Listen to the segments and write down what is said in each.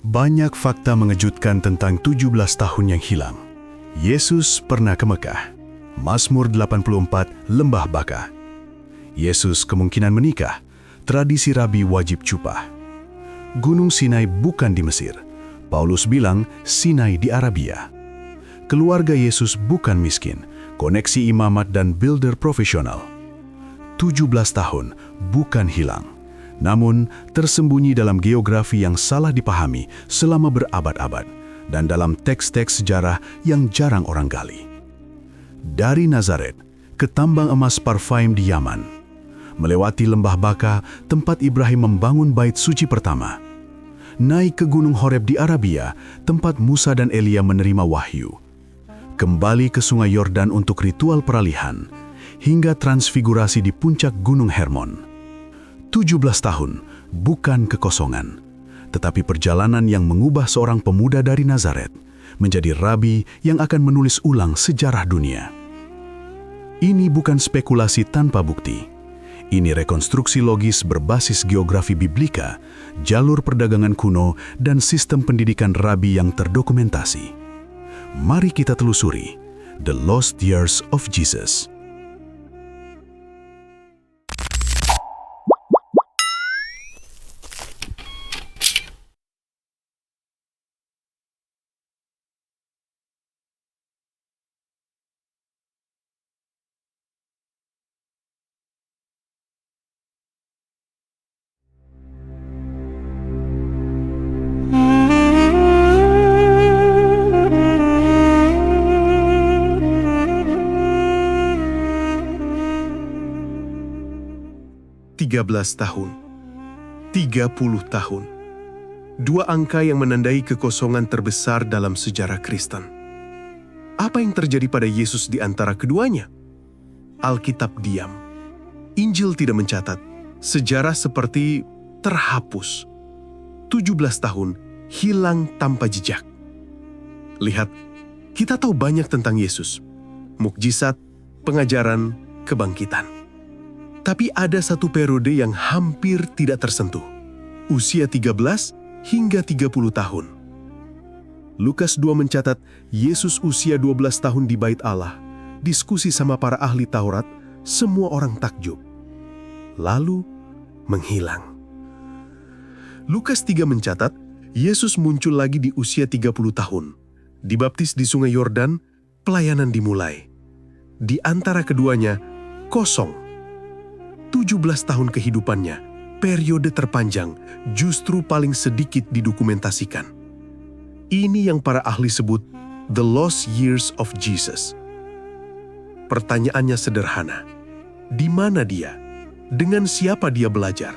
Banyak fakta mengejutkan tentang 17 tahun yang hilang. Yesus pernah ke Mekah. Mazmur 84, Lembah Baka. Yesus kemungkinan menikah. Tradisi rabi wajib cupah. Gunung Sinai bukan di Mesir. Paulus bilang Sinai di Arabia. Keluarga Yesus bukan miskin. Koneksi imamat dan builder profesional. 17 tahun bukan hilang. Namun, tersembunyi dalam geografi yang salah dipahami selama berabad-abad dan dalam teks-teks sejarah yang jarang orang gali. Dari Nazaret ke tambang emas Parvaim di Yaman, melewati lembah Baka, tempat Ibrahim membangun bait suci pertama, naik ke Gunung Horeb di Arabia, tempat Musa dan Elia menerima wahyu, kembali ke Sungai Yordan untuk ritual peralihan, hingga transfigurasi di puncak Gunung Hermon. 17 tahun bukan kekosongan, tetapi perjalanan yang mengubah seorang pemuda dari Nazaret menjadi rabi yang akan menulis ulang sejarah dunia. Ini bukan spekulasi tanpa bukti. Ini rekonstruksi logis berbasis geografi biblika, jalur perdagangan kuno, dan sistem pendidikan rabi yang terdokumentasi. Mari kita telusuri The Lost Years of Jesus. Tiga 13 tahun, 30 tahun. Dua angka yang menandai kekosongan terbesar dalam sejarah Kristen. Apa yang terjadi pada Yesus di antara keduanya? Alkitab diam. Injil tidak mencatat. Sejarah seperti terhapus. 17 tahun hilang tanpa jejak. Lihat, kita tahu banyak tentang Yesus. Mukjizat, pengajaran, kebangkitan. Tapi ada satu periode yang hampir tidak tersentuh. Usia 13 hingga 30 tahun. Lukas 2 mencatat Yesus usia 12 tahun di Bait Allah. Diskusi sama para ahli Taurat, semua orang takjub. Lalu menghilang. Lukas 3 mencatat Yesus muncul lagi di usia 30 tahun. Dibaptis di Sungai Yordan, pelayanan dimulai. Di antara keduanya, kosong. 17 tahun kehidupannya, periode terpanjang, justru paling sedikit didokumentasikan. Ini yang para ahli sebut The Lost Years of Jesus. Pertanyaannya sederhana. Di mana dia? Dengan siapa dia belajar?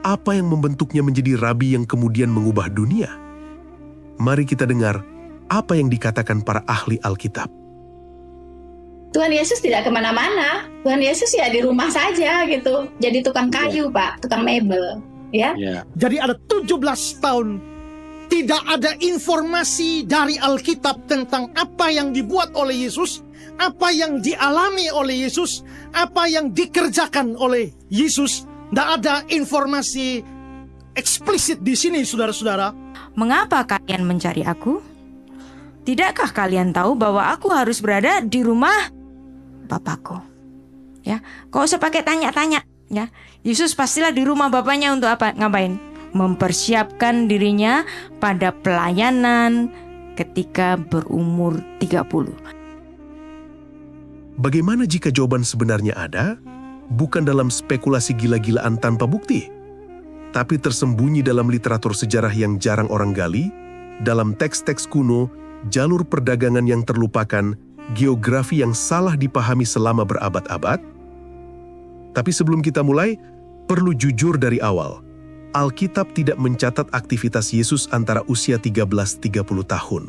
Apa yang membentuknya menjadi rabi yang kemudian mengubah dunia? Mari kita dengar apa yang dikatakan para ahli Alkitab. Tuhan Yesus tidak kemana-mana. Tuhan Yesus ya di rumah saja gitu. Jadi tukang kayu, Pak, tukang mebel. Ya. Jadi ada 17 tahun tidak ada informasi dari Alkitab tentang apa yang dibuat oleh Yesus, apa yang dialami oleh Yesus, apa yang dikerjakan oleh Yesus. Tidak ada informasi eksplisit di sini, saudara-saudara. Mengapa kalian mencari aku? Tidakkah kalian tahu bahwa aku harus berada di rumah Bapakku? Ya, kau usah pakai tanya-tanya. Ya, Yesus pastilah di rumah Bapaknya untuk apa? Ngapain? Mempersiapkan dirinya pada pelayanan ketika berumur 30. Bagaimana jika jawaban sebenarnya ada? Bukan dalam spekulasi gila-gilaan tanpa bukti, tapi tersembunyi dalam literatur sejarah yang jarang orang gali, dalam teks-teks kuno, jalur perdagangan yang terlupakan, geografi yang salah dipahami selama berabad-abad. Tapi sebelum kita mulai, perlu jujur dari awal. Alkitab tidak mencatat aktivitas Yesus antara usia 13-30 tahun.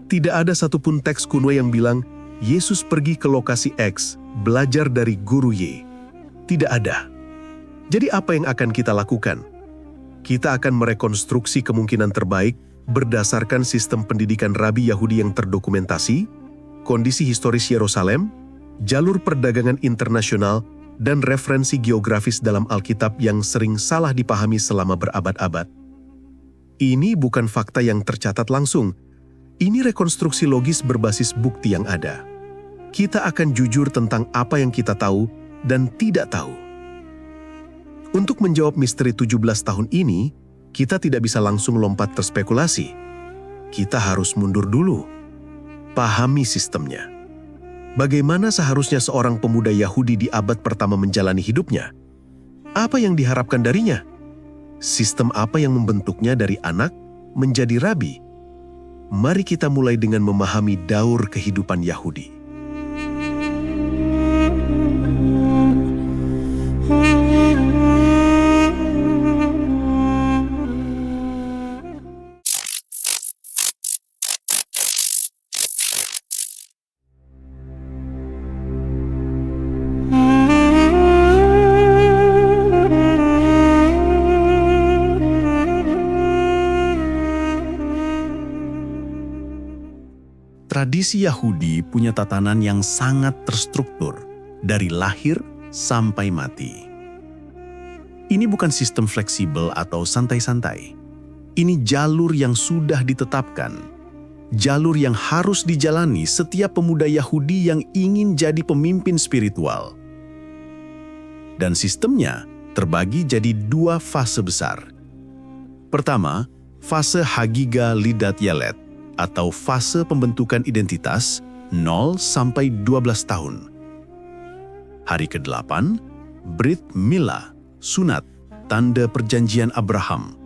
Tidak ada satupun teks kuno yang bilang, Yesus pergi ke lokasi X, belajar dari guru Y. Tidak ada. Jadi apa yang akan kita lakukan? Kita akan merekonstruksi kemungkinan terbaik berdasarkan sistem pendidikan rabi Yahudi yang terdokumentasi, kondisi historis Yerusalem, jalur perdagangan internasional, dan referensi geografis dalam Alkitab yang sering salah dipahami selama berabad-abad. Ini bukan fakta yang tercatat langsung. Ini rekonstruksi logis berbasis bukti yang ada. Kita akan jujur tentang apa yang kita tahu dan tidak tahu. Untuk menjawab misteri 17 tahun ini, kita tidak bisa langsung lompat terspekulasi. Kita harus mundur dulu. Pahami sistemnya. Bagaimana seharusnya seorang pemuda Yahudi di abad pertama menjalani hidupnya? Apa yang diharapkan darinya? Sistem apa yang membentuknya dari anak menjadi rabi? Mari kita mulai dengan memahami daur kehidupan Yahudi. Tradisi Yahudi punya tatanan yang sangat terstruktur, dari lahir sampai mati. Ini bukan sistem fleksibel atau santai-santai. Ini jalur yang sudah ditetapkan. Jalur yang harus dijalani setiap pemuda Yahudi yang ingin jadi pemimpin spiritual. Dan sistemnya terbagi jadi 2 fase besar. Pertama, fase Hagiga Lidat Yelet, atau fase pembentukan identitas 0 sampai 12 tahun. Hari ke-8, Brit Mila, sunat, tanda perjanjian Abraham.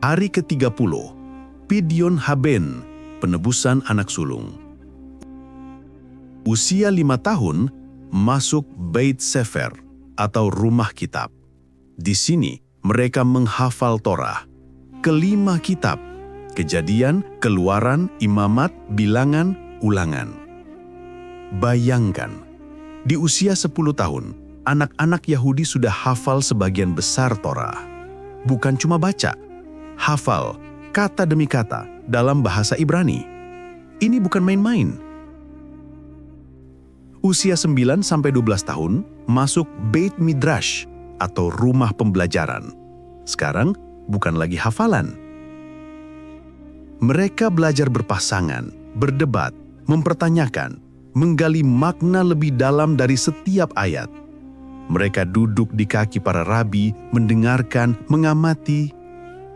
Hari ke-30, Pidyon Haben, penebusan anak sulung. Usia 5 tahun, masuk Beit Sefer, atau rumah kitab. Di sini, mereka menghafal Torah, ke-5 kitab, Kejadian, Keluaran, Imamat, Bilangan, Ulangan. Bayangkan, di usia 10 tahun, anak-anak Yahudi sudah hafal sebagian besar Torah. Bukan cuma baca, hafal kata demi kata dalam bahasa Ibrani. Ini bukan main-main. Usia 9 sampai 12 tahun, masuk Beit Midrash atau rumah pembelajaran. Sekarang bukan lagi hafalan. Mereka belajar berpasangan, berdebat, mempertanyakan, menggali makna lebih dalam dari setiap ayat. Mereka duduk di kaki para rabi, mendengarkan, mengamati.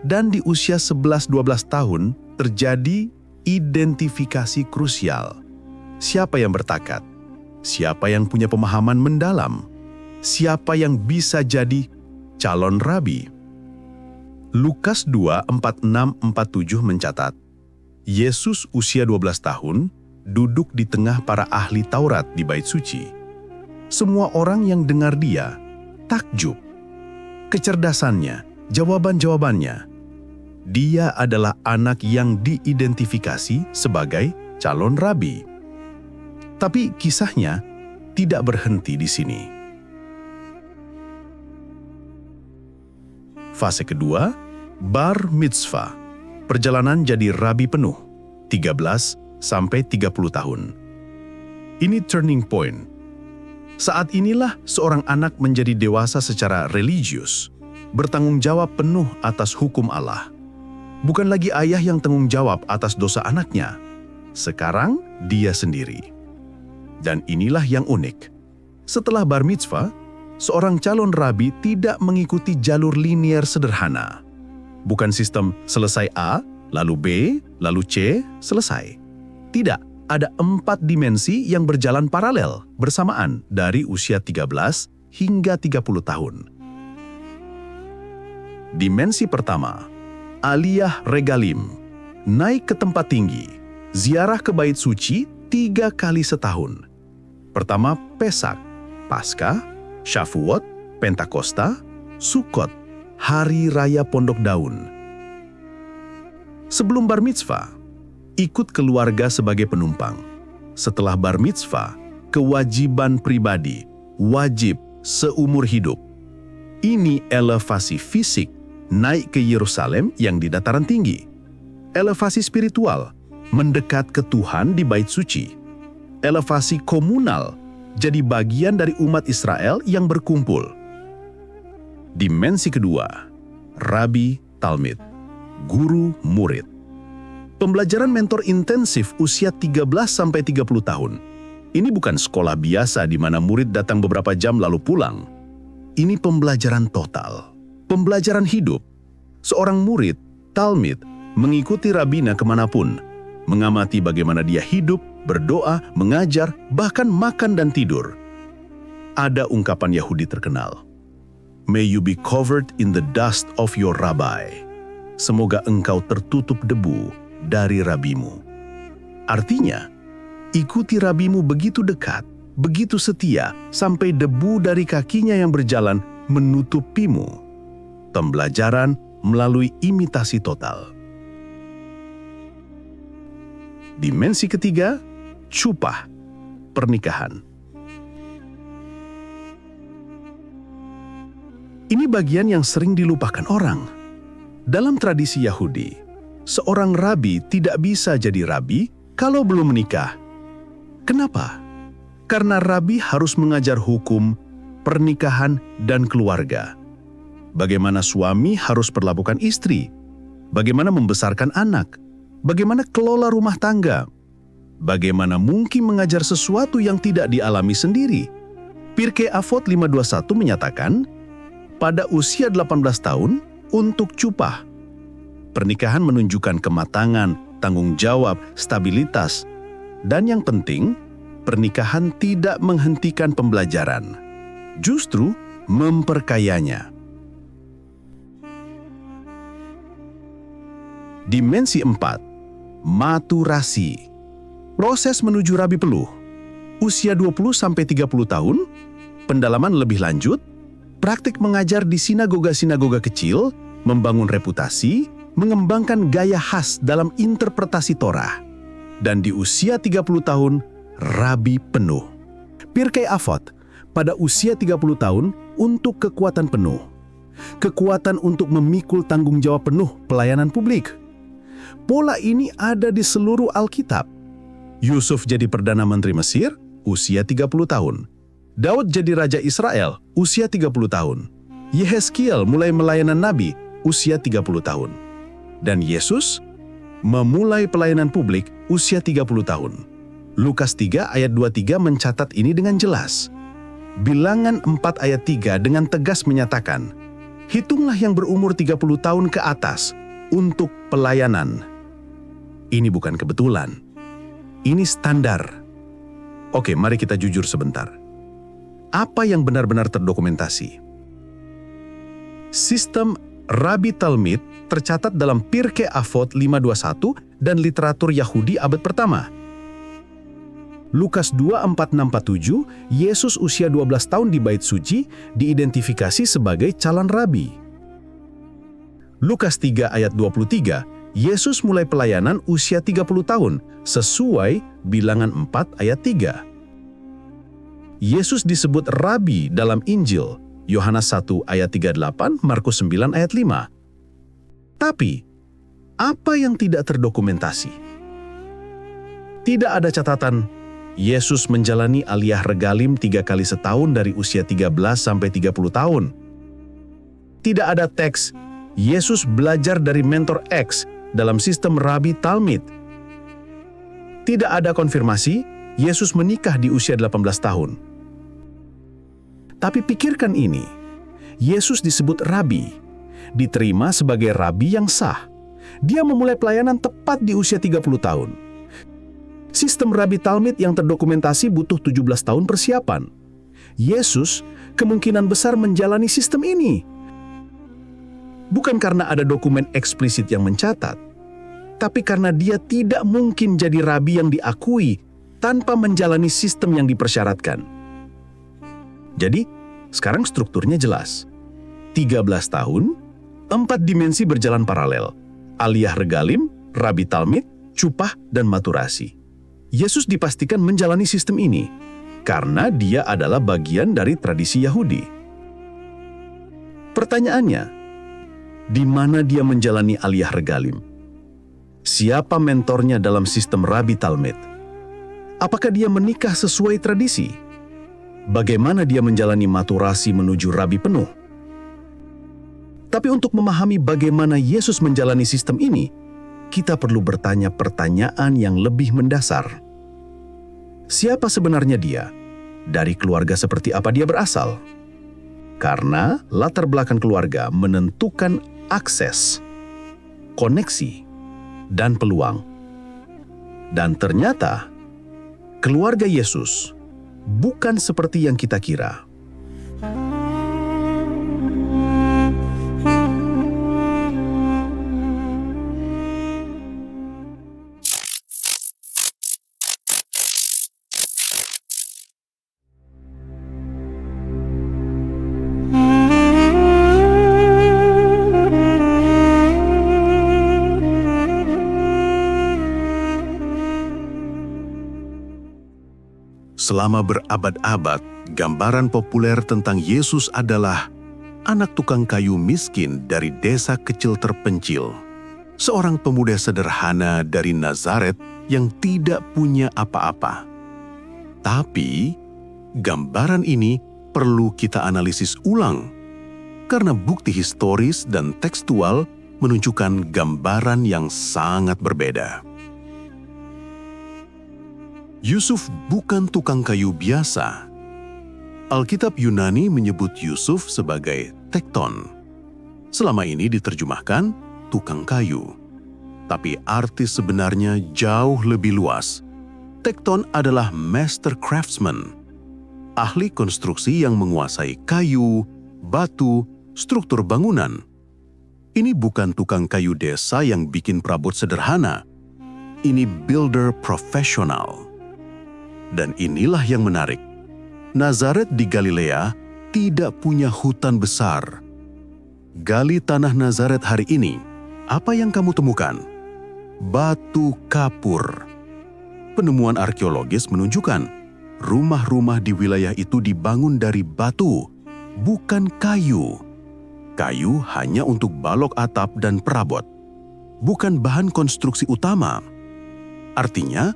Dan di usia 11-12 tahun, terjadi identifikasi krusial. Siapa yang bertakat? Siapa yang punya pemahaman mendalam? Siapa yang bisa jadi calon rabi? Lukas 2:46-47 mencatat, Yesus usia 12 tahun duduk di tengah para ahli Taurat di Bait Suci. Semua orang yang dengar dia takjub. Kecerdasannya, jawaban-jawabannya. Dia adalah anak yang diidentifikasi sebagai calon rabi. Tapi kisahnya tidak berhenti di sini. Fase kedua, Bar Mitzvah, perjalanan jadi rabi penuh, 13 sampai 30 tahun. Ini turning point. Saat inilah seorang anak menjadi dewasa secara religius, bertanggung jawab penuh atas hukum Allah. Bukan lagi ayah yang tanggung jawab atas dosa anaknya. Sekarang dia sendiri. Dan inilah yang unik. Setelah bar mitzvah, seorang calon rabi tidak mengikuti jalur linier sederhana. Bukan sistem selesai A, lalu B, lalu C, selesai. Tidak, ada 4 dimensi yang berjalan paralel bersamaan dari usia 13 hingga 30 tahun. Dimensi pertama, Aliyah Regalim, naik ke tempat tinggi, ziarah ke Bait Suci 3 kali setahun. Pertama Pesak, Paskah, Shavuot, Pentakosta, Sukot, Hari Raya Pondok Daun. Sebelum bar mitzvah, ikut keluarga sebagai penumpang. Setelah bar mitzvah, kewajiban pribadi, wajib seumur hidup. Ini elevasi fisik, naik ke Yerusalem yang di dataran tinggi. Elevasi spiritual, mendekat ke Tuhan di Bait Suci. Elevasi komunal, jadi bagian dari umat Israel yang berkumpul. Dimensi kedua, Rabi Talmid, guru-murid. Pembelajaran mentor intensif usia 13-30 tahun. Ini bukan sekolah biasa di mana murid datang beberapa jam lalu pulang. Ini pembelajaran total, pembelajaran hidup. Seorang murid, talmid, mengikuti rabina kemanapun, mengamati bagaimana dia hidup, berdoa, mengajar, bahkan makan dan tidur. Ada ungkapan Yahudi terkenal, "May you be covered in the dust of your rabbi." Semoga engkau tertutup debu dari rabimu. Artinya, ikuti rabimu begitu dekat, begitu setia, sampai debu dari kakinya yang berjalan menutupimu. Pembelajaran melalui imitasi total. Dimensi ketiga, cupah, pernikahan. Ini bagian yang sering dilupakan orang. Dalam tradisi Yahudi, seorang rabi tidak bisa jadi rabi kalau belum menikah. Kenapa? Karena rabi harus mengajar hukum, pernikahan, dan keluarga. Bagaimana suami harus perlakukan istri, bagaimana membesarkan anak, bagaimana kelola rumah tangga, bagaimana mungkin mengajar sesuatu yang tidak dialami sendiri. Pirkei Avot 5:21 menyatakan, pada usia 18 tahun untuk cupah. Pernikahan menunjukkan kematangan, tanggung jawab, stabilitas, dan yang penting, pernikahan tidak menghentikan pembelajaran, justru memperkayanya. Dimensi 4, maturasi. Proses menuju rabi peluh. Usia 20-30 tahun, pendalaman lebih lanjut, praktik mengajar di sinagoga-sinagoga kecil, membangun reputasi, mengembangkan gaya khas dalam interpretasi Torah. Dan di usia 30 tahun, rabi penuh. Pirkei Avot, pada usia 30 tahun untuk kekuatan penuh. Kekuatan untuk memikul tanggung jawab penuh pelayanan publik. Pola ini ada di seluruh Alkitab. Yusuf jadi Perdana Menteri Mesir, usia 30 tahun. Daud jadi Raja Israel, usia 30 tahun. Yehezkiel mulai melayanan Nabi, usia 30 tahun. Dan Yesus memulai pelayanan publik usia 30 tahun. Lukas 3 ayat 23 mencatat ini dengan jelas. Bilangan 4 ayat 3 dengan tegas menyatakan, hitunglah yang berumur 30 tahun ke atas untuk pelayanan. Ini bukan kebetulan. Ini standar. Oke, mari kita jujur sebentar. Apa yang benar-benar terdokumentasi? Sistem Rabi Talmid tercatat dalam Pirkei Avot 5:21 dan literatur Yahudi abad pertama. Lukas 2:46-47, Yesus usia 12 tahun di Bait Suci diidentifikasi sebagai calon rabi. Lukas 3 ayat 23, Yesus mulai pelayanan usia 30 tahun, sesuai bilangan 4 ayat 3. Yesus disebut rabi dalam Injil, Yohanes 1 ayat 38, Markus 9 ayat 5. Tapi, apa yang tidak terdokumentasi? Tidak ada catatan, Yesus menjalani aliyah regalim 3 kali setahun dari usia 13 sampai 30 tahun. Tidak ada teks, Yesus belajar dari mentor X dalam sistem Rabi Talmid. Tidak ada konfirmasi, Yesus menikah di usia 18 tahun. Tapi pikirkan ini, Yesus disebut rabi, diterima sebagai rabi yang sah. Dia memulai pelayanan tepat di usia 30 tahun. Sistem Rabi Talmid yang terdokumentasi butuh 17 tahun persiapan. Yesus kemungkinan besar menjalani sistem ini. Bukan karena ada dokumen eksplisit yang mencatat, tapi karena dia tidak mungkin jadi rabi yang diakui tanpa menjalani sistem yang dipersyaratkan. Jadi, sekarang strukturnya jelas. 13 tahun, 4 dimensi berjalan paralel. Aliyah regalim, Rabi Talmid, cupah, dan maturasi. Yesus dipastikan menjalani sistem ini karena dia adalah bagian dari tradisi Yahudi. Pertanyaannya, di mana dia menjalani aliyah regalim? Siapa mentornya dalam sistem Rabi Talmid? Apakah dia menikah sesuai tradisi? Bagaimana dia menjalani maturasi menuju rabi penuh? Tapi untuk memahami bagaimana Yesus menjalani sistem ini, kita perlu bertanya pertanyaan yang lebih mendasar. Siapa sebenarnya dia? Dari keluarga seperti apa dia berasal? Karena latar belakang keluarga menentukan akses, koneksi, dan peluang. Dan ternyata, keluarga Yesus bukan seperti yang kita kira. Selama berabad-abad, gambaran populer tentang Yesus adalah anak tukang kayu miskin dari desa kecil terpencil. Seorang pemuda sederhana dari Nazaret yang tidak punya apa-apa. Tapi, gambaran ini perlu kita analisis ulang, karena bukti historis dan tekstual menunjukkan gambaran yang sangat berbeda. Yusuf bukan tukang kayu biasa. Alkitab Yunani menyebut Yusuf sebagai tekton. Selama ini diterjemahkan tukang kayu. Tapi arti sebenarnya jauh lebih luas. Tekton adalah master craftsman, ahli konstruksi yang menguasai kayu, batu, struktur bangunan. Ini bukan tukang kayu desa yang bikin perabot sederhana. Ini builder profesional. Dan inilah yang menarik. Nazaret di Galilea tidak punya hutan besar. Gali tanah Nazaret hari ini, apa yang kamu temukan? Batu kapur. Penemuan arkeologis menunjukkan rumah-rumah di wilayah itu dibangun dari batu, bukan kayu. Kayu hanya untuk balok atap dan perabot, bukan bahan konstruksi utama. Artinya,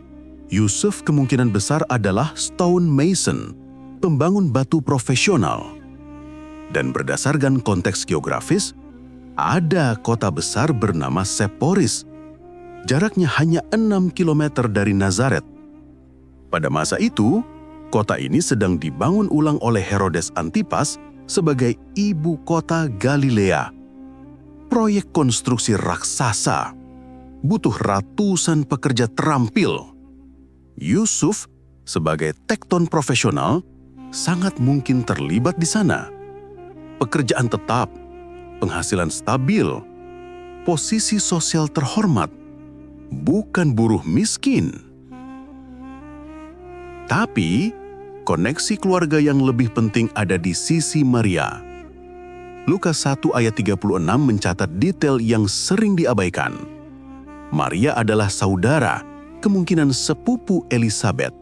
Yusuf kemungkinan besar adalah stone mason, pembangun batu profesional. Dan berdasarkan konteks geografis, ada kota besar bernama Seporis. Jaraknya hanya 6 km dari Nazaret. Pada masa itu, kota ini sedang dibangun ulang oleh Herodes Antipas sebagai ibu kota Galilea. Proyek konstruksi raksasa, butuh ratusan pekerja terampil. Yusuf, sebagai tekton profesional, sangat mungkin terlibat di sana. Pekerjaan tetap, penghasilan stabil, posisi sosial terhormat, bukan buruh miskin. Tapi, koneksi keluarga yang lebih penting ada di sisi Maria. Lukas 1 ayat 36 mencatat detail yang sering diabaikan. Maria adalah saudara, kemungkinan sepupu Elisabet.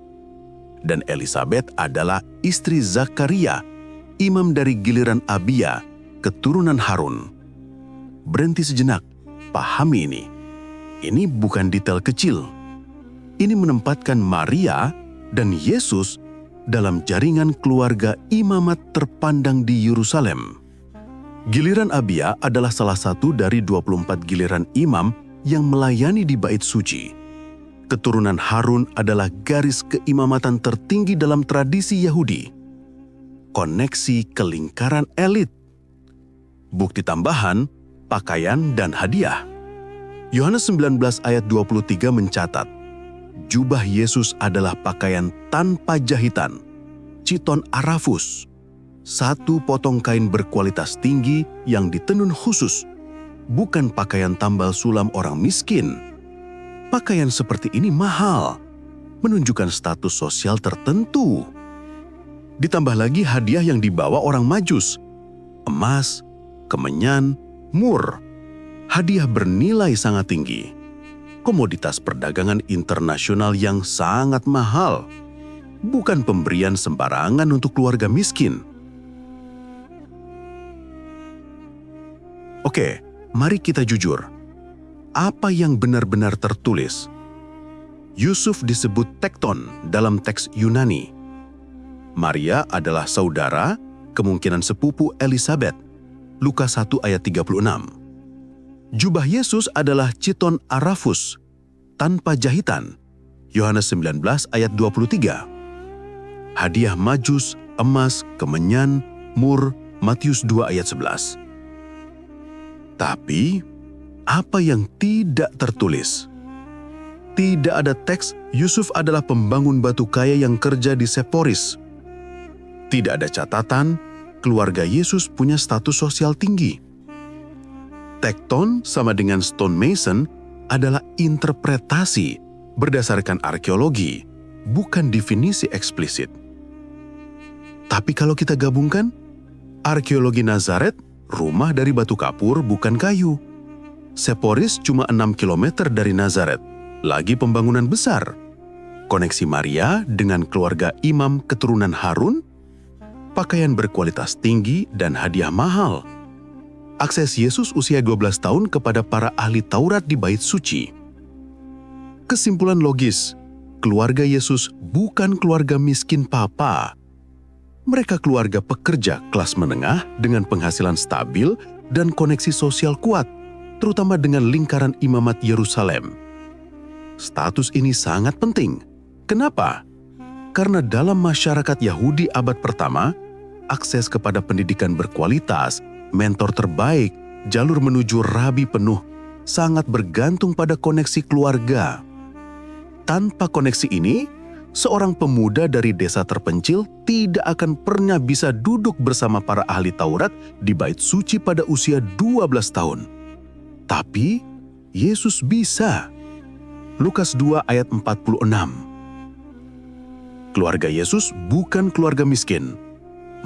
Dan Elisabet adalah istri Zakaria, imam dari giliran Abia, keturunan Harun. Berhenti sejenak, pahami ini. Ini bukan detail kecil. Ini menempatkan Maria dan Yesus dalam jaringan keluarga imamat terpandang di Yerusalem. Giliran Abia adalah salah satu dari 24 giliran imam yang melayani di Bait Suci. Keturunan Harun adalah garis keimamatan tertinggi dalam tradisi Yahudi. Koneksi ke lingkaran elit. Bukti tambahan, pakaian dan hadiah. Yohanes 19 ayat 23 mencatat, jubah Yesus adalah pakaian tanpa jahitan, chiton arafus, satu potong kain berkualitas tinggi yang ditenun khusus, bukan pakaian tambal sulam orang miskin. Pakaian seperti ini mahal, menunjukkan status sosial tertentu. Ditambah lagi hadiah yang dibawa orang Majus, emas, kemenyan, mur. Hadiah bernilai sangat tinggi. Komoditas perdagangan internasional yang sangat mahal. Bukan pemberian sembarangan untuk keluarga miskin. Oke, mari kita jujur. Apa yang benar-benar tertulis? Yusuf disebut tekton dalam teks Yunani. Maria adalah saudara, kemungkinan sepupu Elisabet. Lukas 1 ayat 36. Jubah Yesus adalah chiton arafus, tanpa jahitan. Yohanes 19 ayat 23. Hadiah majus, emas, kemenyan, mur, Matius 2 ayat 11. Tapi, apa yang tidak tertulis? Tidak ada teks Yusuf adalah pembangun batu kaya yang kerja di Seporis. Tidak ada catatan keluarga Yesus punya status sosial tinggi. Tekton sama dengan stonemason adalah interpretasi berdasarkan arkeologi, bukan definisi eksplisit. Tapi kalau kita gabungkan, arkeologi Nazaret, rumah dari batu kapur bukan kayu. Seporis cuma 6 km dari Nazaret, lagi pembangunan besar. Koneksi Maria dengan keluarga imam keturunan Harun, pakaian berkualitas tinggi dan hadiah mahal. Akses Yesus usia 12 tahun kepada para ahli Taurat di Bait Suci. Kesimpulan logis, keluarga Yesus bukan keluarga miskin papa. Mereka keluarga pekerja kelas menengah dengan penghasilan stabil dan koneksi sosial kuat, terutama dengan lingkaran imamat Yerusalem. Status ini sangat penting. Kenapa? Karena dalam masyarakat Yahudi abad pertama, akses kepada pendidikan berkualitas, mentor terbaik, jalur menuju rabi penuh, sangat bergantung pada koneksi keluarga. Tanpa koneksi ini, seorang pemuda dari desa terpencil tidak akan pernah bisa duduk bersama para ahli Taurat di Bait Suci pada usia 12 tahun. Tapi, Yesus bisa. Lukas 2 ayat 46. Keluarga Yesus bukan keluarga miskin.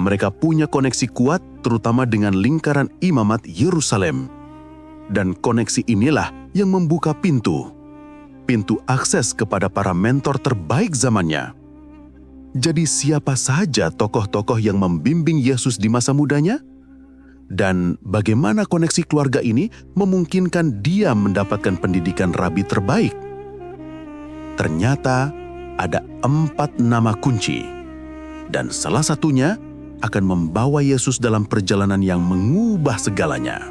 Mereka punya koneksi kuat terutama dengan lingkaran imamat Yerusalem. Dan koneksi inilah yang membuka pintu akses kepada para mentor terbaik zamannya. Jadi siapa saja tokoh-tokoh yang membimbing Yesus di masa mudanya? Dan bagaimana koneksi keluarga ini memungkinkan dia mendapatkan pendidikan rabi terbaik? Ternyata ada 4 nama kunci. Dan salah satunya akan membawa Yesus dalam perjalanan yang mengubah segalanya.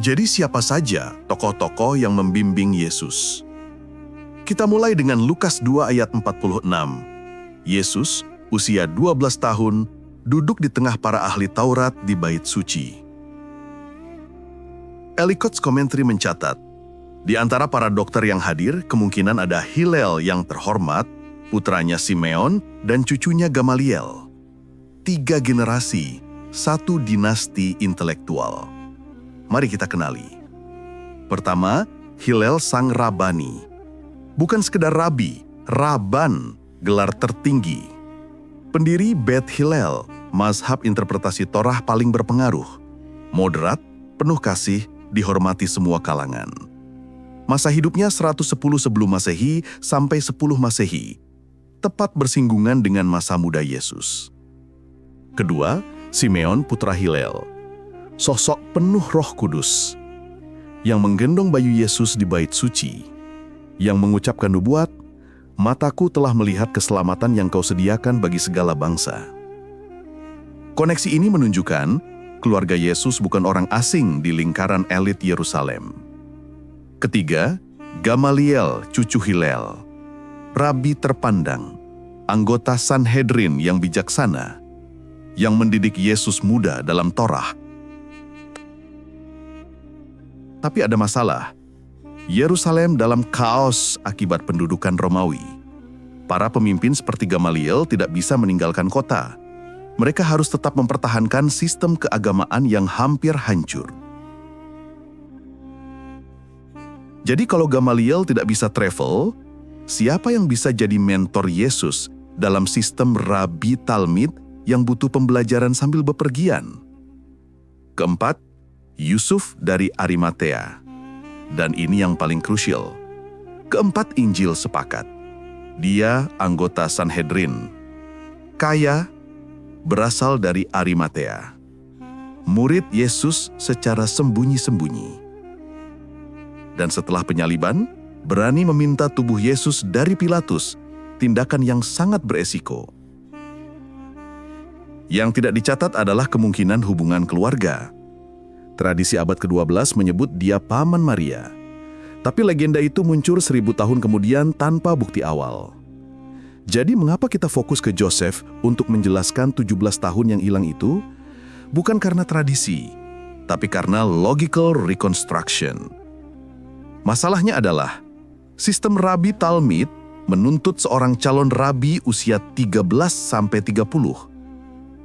Jadi siapa saja tokoh-tokoh yang membimbing Yesus? Kita mulai dengan Lukas 2 ayat 46. Yesus, usia 12 tahun, duduk di tengah para ahli Taurat di Bait Suci. Ellicott's Commentary mencatat, di antara para dokter yang hadir, kemungkinan ada Hillel yang terhormat, putranya Simeon, dan cucunya Gamaliel. 3 generasi, 1 dinasti intelektual. Mari kita kenali. Pertama, Hillel sang Rabani. Bukan sekedar rabi, Raban, gelar tertinggi. Pendiri Beth Hillel, mazhab interpretasi Torah paling berpengaruh. Moderat, penuh kasih, dihormati semua kalangan. Masa hidupnya 110 sebelum Masehi sampai 10 Masehi, tepat bersinggungan dengan masa muda Yesus. Kedua, Simeon putra Hillel. Sosok penuh Roh Kudus yang menggendong bayu Yesus di Bait Suci, yang mengucapkan nubuat, "Mataku telah melihat keselamatan yang kau sediakan bagi segala bangsa." Koneksi ini menunjukkan keluarga Yesus bukan orang asing di lingkaran elit Yerusalem. Ketiga, Gamaliel, cucu Hillel, rabi terpandang, anggota Sanhedrin yang bijaksana, yang mendidik Yesus muda dalam Torah. Tapi ada masalah. Yerusalem dalam kaos akibat pendudukan Romawi. Para pemimpin seperti Gamaliel tidak bisa meninggalkan kota. Mereka harus tetap mempertahankan sistem keagamaan yang hampir hancur. Jadi kalau Gamaliel tidak bisa travel, siapa yang bisa jadi mentor Yesus dalam sistem Rabi Talmid yang butuh pembelajaran sambil bepergian? Keempat, Yusuf dari Arimatea. Dan ini yang paling krusial. Keempat Injil sepakat. Dia anggota Sanhedrin. Kaya, berasal dari Arimatea. Murid Yesus secara sembunyi-sembunyi. Dan setelah penyaliban, berani meminta tubuh Yesus dari Pilatus, tindakan yang sangat beresiko. Yang tidak dicatat adalah kemungkinan hubungan keluarga. Tradisi abad ke-12 menyebut dia paman Maria. Tapi legenda itu muncul 1000 tahun kemudian tanpa bukti awal. Jadi mengapa kita fokus ke Joseph untuk menjelaskan 17 tahun yang hilang itu? Bukan karena tradisi, tapi karena logical reconstruction. Masalahnya adalah, sistem Rabi Talmid menuntut seorang calon rabi usia 13-30.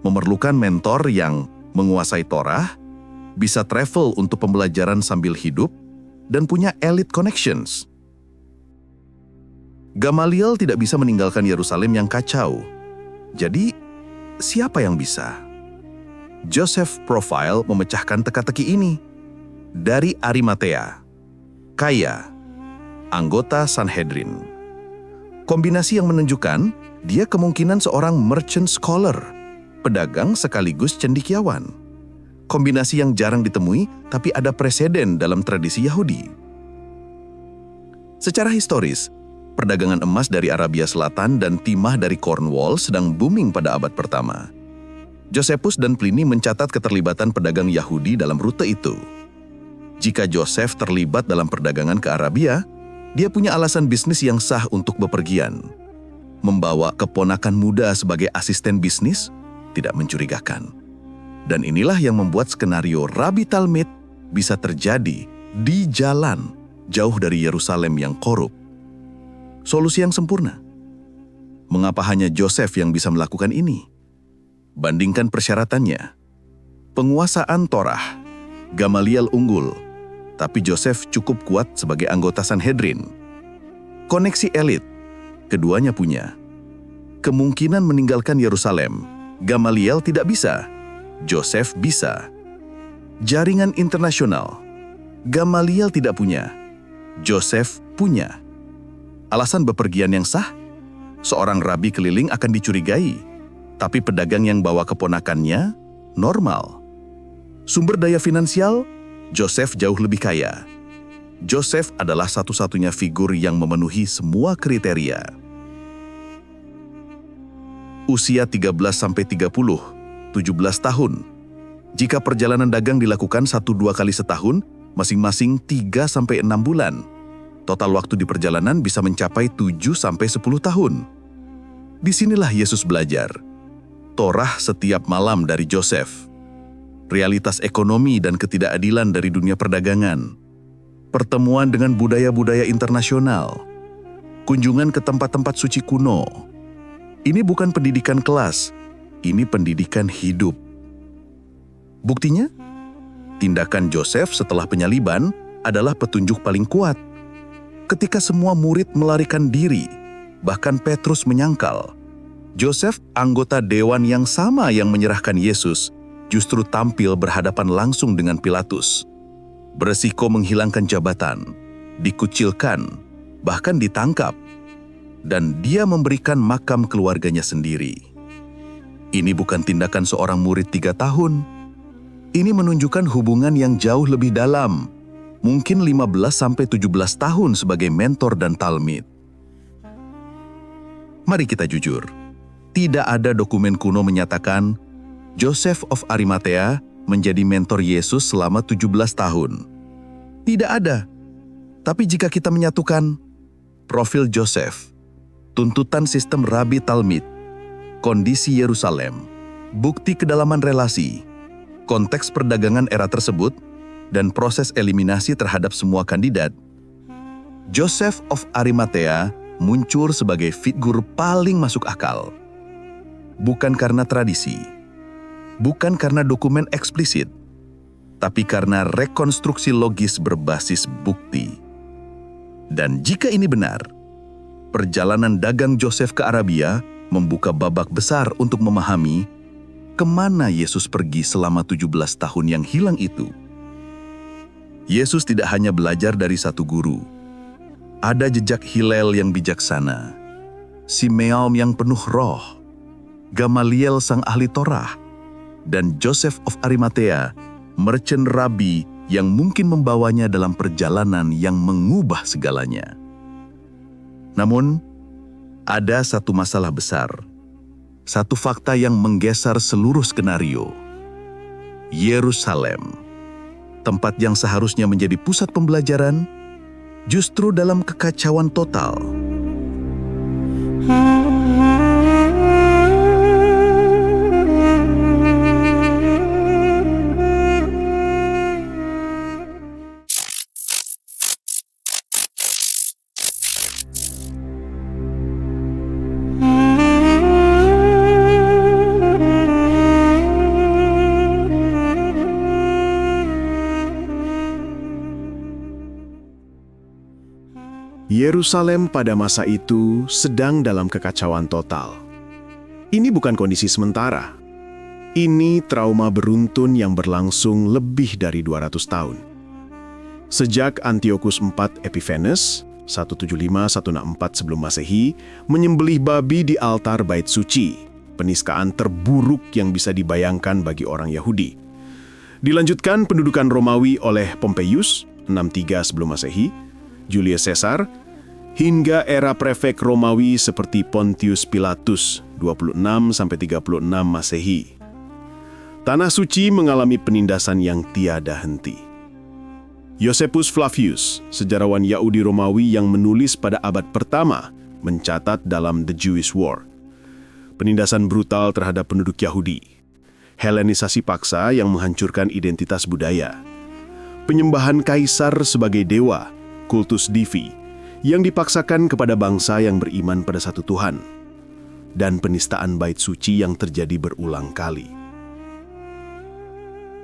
Memerlukan mentor yang menguasai Torah, bisa travel untuk pembelajaran sambil hidup, dan punya elite connections. Gamaliel tidak bisa meninggalkan Yerusalem yang kacau. Jadi, siapa yang bisa? Joseph Profile memecahkan teka-teki ini. Dari Arimatea, kaya, anggota Sanhedrin. Kombinasi yang menunjukkan dia kemungkinan seorang merchant scholar, pedagang sekaligus cendekiawan. Kombinasi yang jarang ditemui, tapi ada preseden dalam tradisi Yahudi. Secara historis, perdagangan emas dari Arabia Selatan dan timah dari Cornwall sedang booming pada abad pertama. Josephus dan Pliny mencatat keterlibatan pedagang Yahudi dalam rute itu. Jika Joseph terlibat dalam perdagangan ke Arabia, dia punya alasan bisnis yang sah untuk bepergian. Membawa keponakan muda sebagai asisten bisnis tidak mencurigakan. Dan inilah yang membuat skenario Rabi Talmid bisa terjadi di jalan jauh dari Yerusalem yang korup. Solusi yang sempurna. Mengapa hanya Joseph yang bisa melakukan ini? Bandingkan persyaratannya. Penguasaan Torah, Gamaliel unggul, tapi Joseph cukup kuat sebagai anggota Sanhedrin. Koneksi elit, keduanya punya. Kemungkinan meninggalkan Yerusalem, Gamaliel tidak bisa. Joseph bisa. Jaringan internasional, Gamaliel tidak punya. Joseph punya. Alasan bepergian yang sah? Seorang rabi keliling akan dicurigai, tapi pedagang yang bawa keponakannya normal. Sumber daya finansial, Joseph jauh lebih kaya. Joseph adalah satu-satunya figur yang memenuhi semua kriteria. Usia 13-30, 17 tahun. Jika perjalanan dagang dilakukan 1-2 kali setahun, masing-masing 3-6 bulan. Total waktu di perjalanan bisa mencapai 7-10 tahun. Disinilah Yesus belajar. Torah setiap malam dari Joseph. Realitas ekonomi dan ketidakadilan dari dunia perdagangan. Pertemuan dengan budaya-budaya internasional. Kunjungan ke tempat-tempat suci kuno. Ini bukan pendidikan kelas, ini pendidikan hidup. Buktinya, tindakan Joseph setelah penyaliban adalah petunjuk paling kuat. Ketika semua murid melarikan diri, bahkan Petrus menyangkal, Joseph, anggota dewan yang sama yang menyerahkan Yesus, justru tampil berhadapan langsung dengan Pilatus. Beresiko menghilangkan jabatan, dikucilkan, bahkan ditangkap, dan dia memberikan makam keluarganya sendiri. Ini bukan tindakan seorang murid 3 tahun. Ini menunjukkan hubungan yang jauh lebih dalam, mungkin 15-17 tahun sebagai mentor dan talmid. Mari kita jujur, tidak ada dokumen kuno menyatakan Joseph of Arimatea menjadi mentor Yesus selama 17 tahun. Tidak ada. Tapi jika kita menyatukan profil Joseph, tuntutan sistem Rabi Talmid, kondisi Yerusalem, bukti kedalaman relasi, konteks perdagangan era tersebut, dan proses eliminasi terhadap semua kandidat, Joseph of Arimatea muncul sebagai figur paling masuk akal. Bukan karena tradisi, bukan karena dokumen eksplisit, tapi karena rekonstruksi logis berbasis bukti. Dan jika ini benar, perjalanan dagang Joseph ke Arabia membuka babak besar untuk memahami kemana Yesus pergi selama 17 tahun yang hilang itu. Yesus tidak hanya belajar dari satu guru. Ada jejak Hillel yang bijaksana, Simeon yang penuh roh, Gamaliel sang ahli Torah, dan Joseph of Arimathea, merchant rabi yang mungkin membawanya dalam perjalanan yang mengubah segalanya. Namun, ada satu masalah besar, satu fakta yang menggeser seluruh skenario. Yerusalem, tempat yang seharusnya menjadi pusat pembelajaran, justru dalam kekacauan total. Yerusalem pada masa itu sedang dalam kekacauan total. Ini bukan kondisi sementara. Ini trauma beruntun yang berlangsung lebih dari 200 tahun. Sejak Antiochus IV Epiphanes, 175-164 sebelum Masehi, menyembelih babi di altar Bait Suci, penistaan terburuk yang bisa dibayangkan bagi orang Yahudi. Dilanjutkan pendudukan Romawi oleh Pompeius, 63 sebelum Masehi, Julius Caesar, hingga era prefek Romawi seperti Pontius Pilatus 26-36 Masehi. Tanah Suci mengalami penindasan yang tiada henti. Josephus Flavius, sejarawan Yahudi Romawi yang menulis pada abad pertama, mencatat dalam The Jewish War. Penindasan brutal terhadap penduduk Yahudi. Helenisasi paksa yang menghancurkan identitas budaya. Penyembahan kaisar sebagai dewa, kultus divi, yang dipaksakan kepada bangsa yang beriman pada satu Tuhan, dan penistaan Bait Suci yang terjadi berulang kali.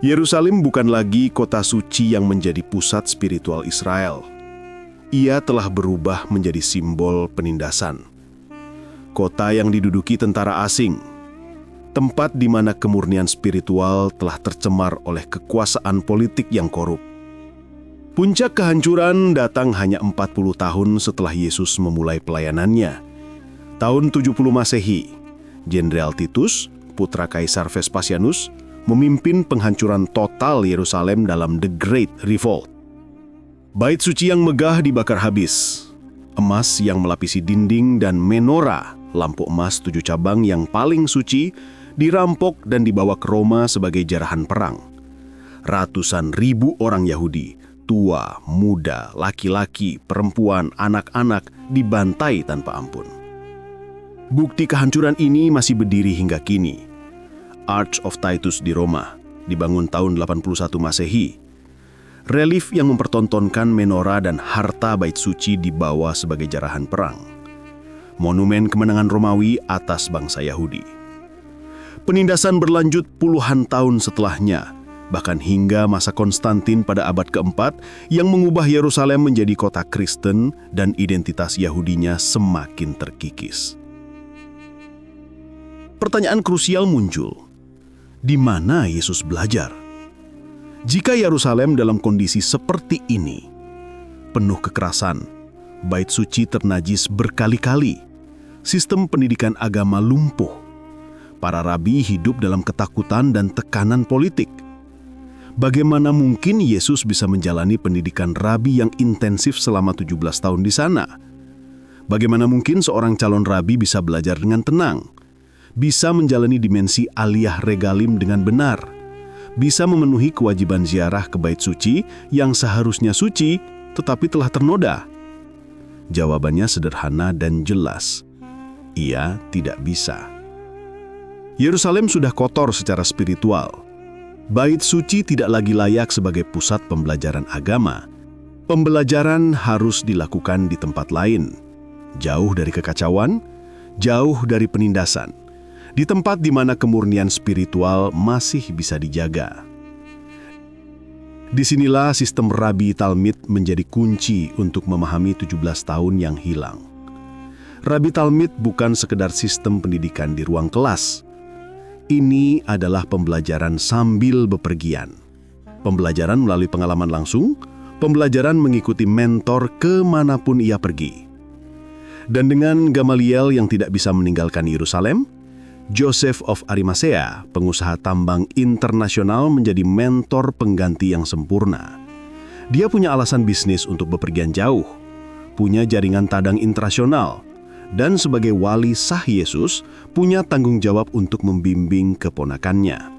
Yerusalem bukan lagi kota suci yang menjadi pusat spiritual Israel. Ia telah berubah menjadi simbol penindasan. Kota yang diduduki tentara asing, tempat di mana kemurnian spiritual telah tercemar oleh kekuasaan politik yang korup. Puncak kehancuran datang hanya 40 tahun setelah Yesus memulai pelayanannya. Tahun 70 Masehi, Jenderal Titus, putra Kaisar Vespasianus, memimpin penghancuran total Yerusalem dalam The Great Revolt. Bait Suci yang megah dibakar habis. Emas yang melapisi dinding dan menorah, lampu emas 7 cabang yang paling suci, dirampok dan dibawa ke Roma sebagai jarahan perang. Ratusan ribu orang Yahudi, tua, muda, laki-laki, perempuan, anak-anak dibantai tanpa ampun. Bukti kehancuran ini masih berdiri hingga kini. Arch of Titus di Roma, dibangun tahun 81 Masehi. Relief yang mempertontonkan menorah dan harta Bait Suci dibawa sebagai jarahan perang. Monumen kemenangan Romawi atas bangsa Yahudi. Penindasan berlanjut puluhan tahun setelahnya, bahkan hingga masa Konstantin pada abad keempat yang mengubah Yerusalem menjadi kota Kristen dan identitas Yahudinya semakin terkikis. Pertanyaan krusial muncul. Di mana Yesus belajar? Jika Yerusalem dalam kondisi seperti ini, penuh kekerasan, Bait Suci ternajis berkali-kali, sistem pendidikan agama lumpuh, para rabi hidup dalam ketakutan dan tekanan politik, bagaimana mungkin Yesus bisa menjalani pendidikan rabi yang intensif selama 17 tahun di sana? Bagaimana mungkin seorang calon rabi bisa belajar dengan tenang? Bisa menjalani dimensi aliyah regalim dengan benar? Bisa memenuhi kewajiban ziarah ke Bait Suci yang seharusnya suci tetapi telah ternoda? Jawabannya sederhana dan jelas. Ia tidak bisa. Yerusalem sudah kotor secara spiritual. Bait Suci tidak lagi layak sebagai pusat pembelajaran agama. Pembelajaran harus dilakukan di tempat lain, jauh dari kekacauan, jauh dari penindasan, di tempat di mana kemurnian spiritual masih bisa dijaga. Disinilah sistem Rabi Talmid menjadi kunci untuk memahami 17 tahun yang hilang. Rabi Talmid bukan sekedar sistem pendidikan di ruang kelas. Ini adalah pembelajaran sambil bepergian. Pembelajaran melalui pengalaman langsung, pembelajaran mengikuti mentor kemanapun ia pergi. Dan dengan Gamaliel yang tidak bisa meninggalkan Yerusalem, Joseph of Arimathea, pengusaha tambang internasional, menjadi mentor pengganti yang sempurna. Dia punya alasan bisnis untuk bepergian jauh, punya jaringan tadang internasional, dan sebagai wali sah Yesus, punya tanggung jawab untuk membimbing keponakannya.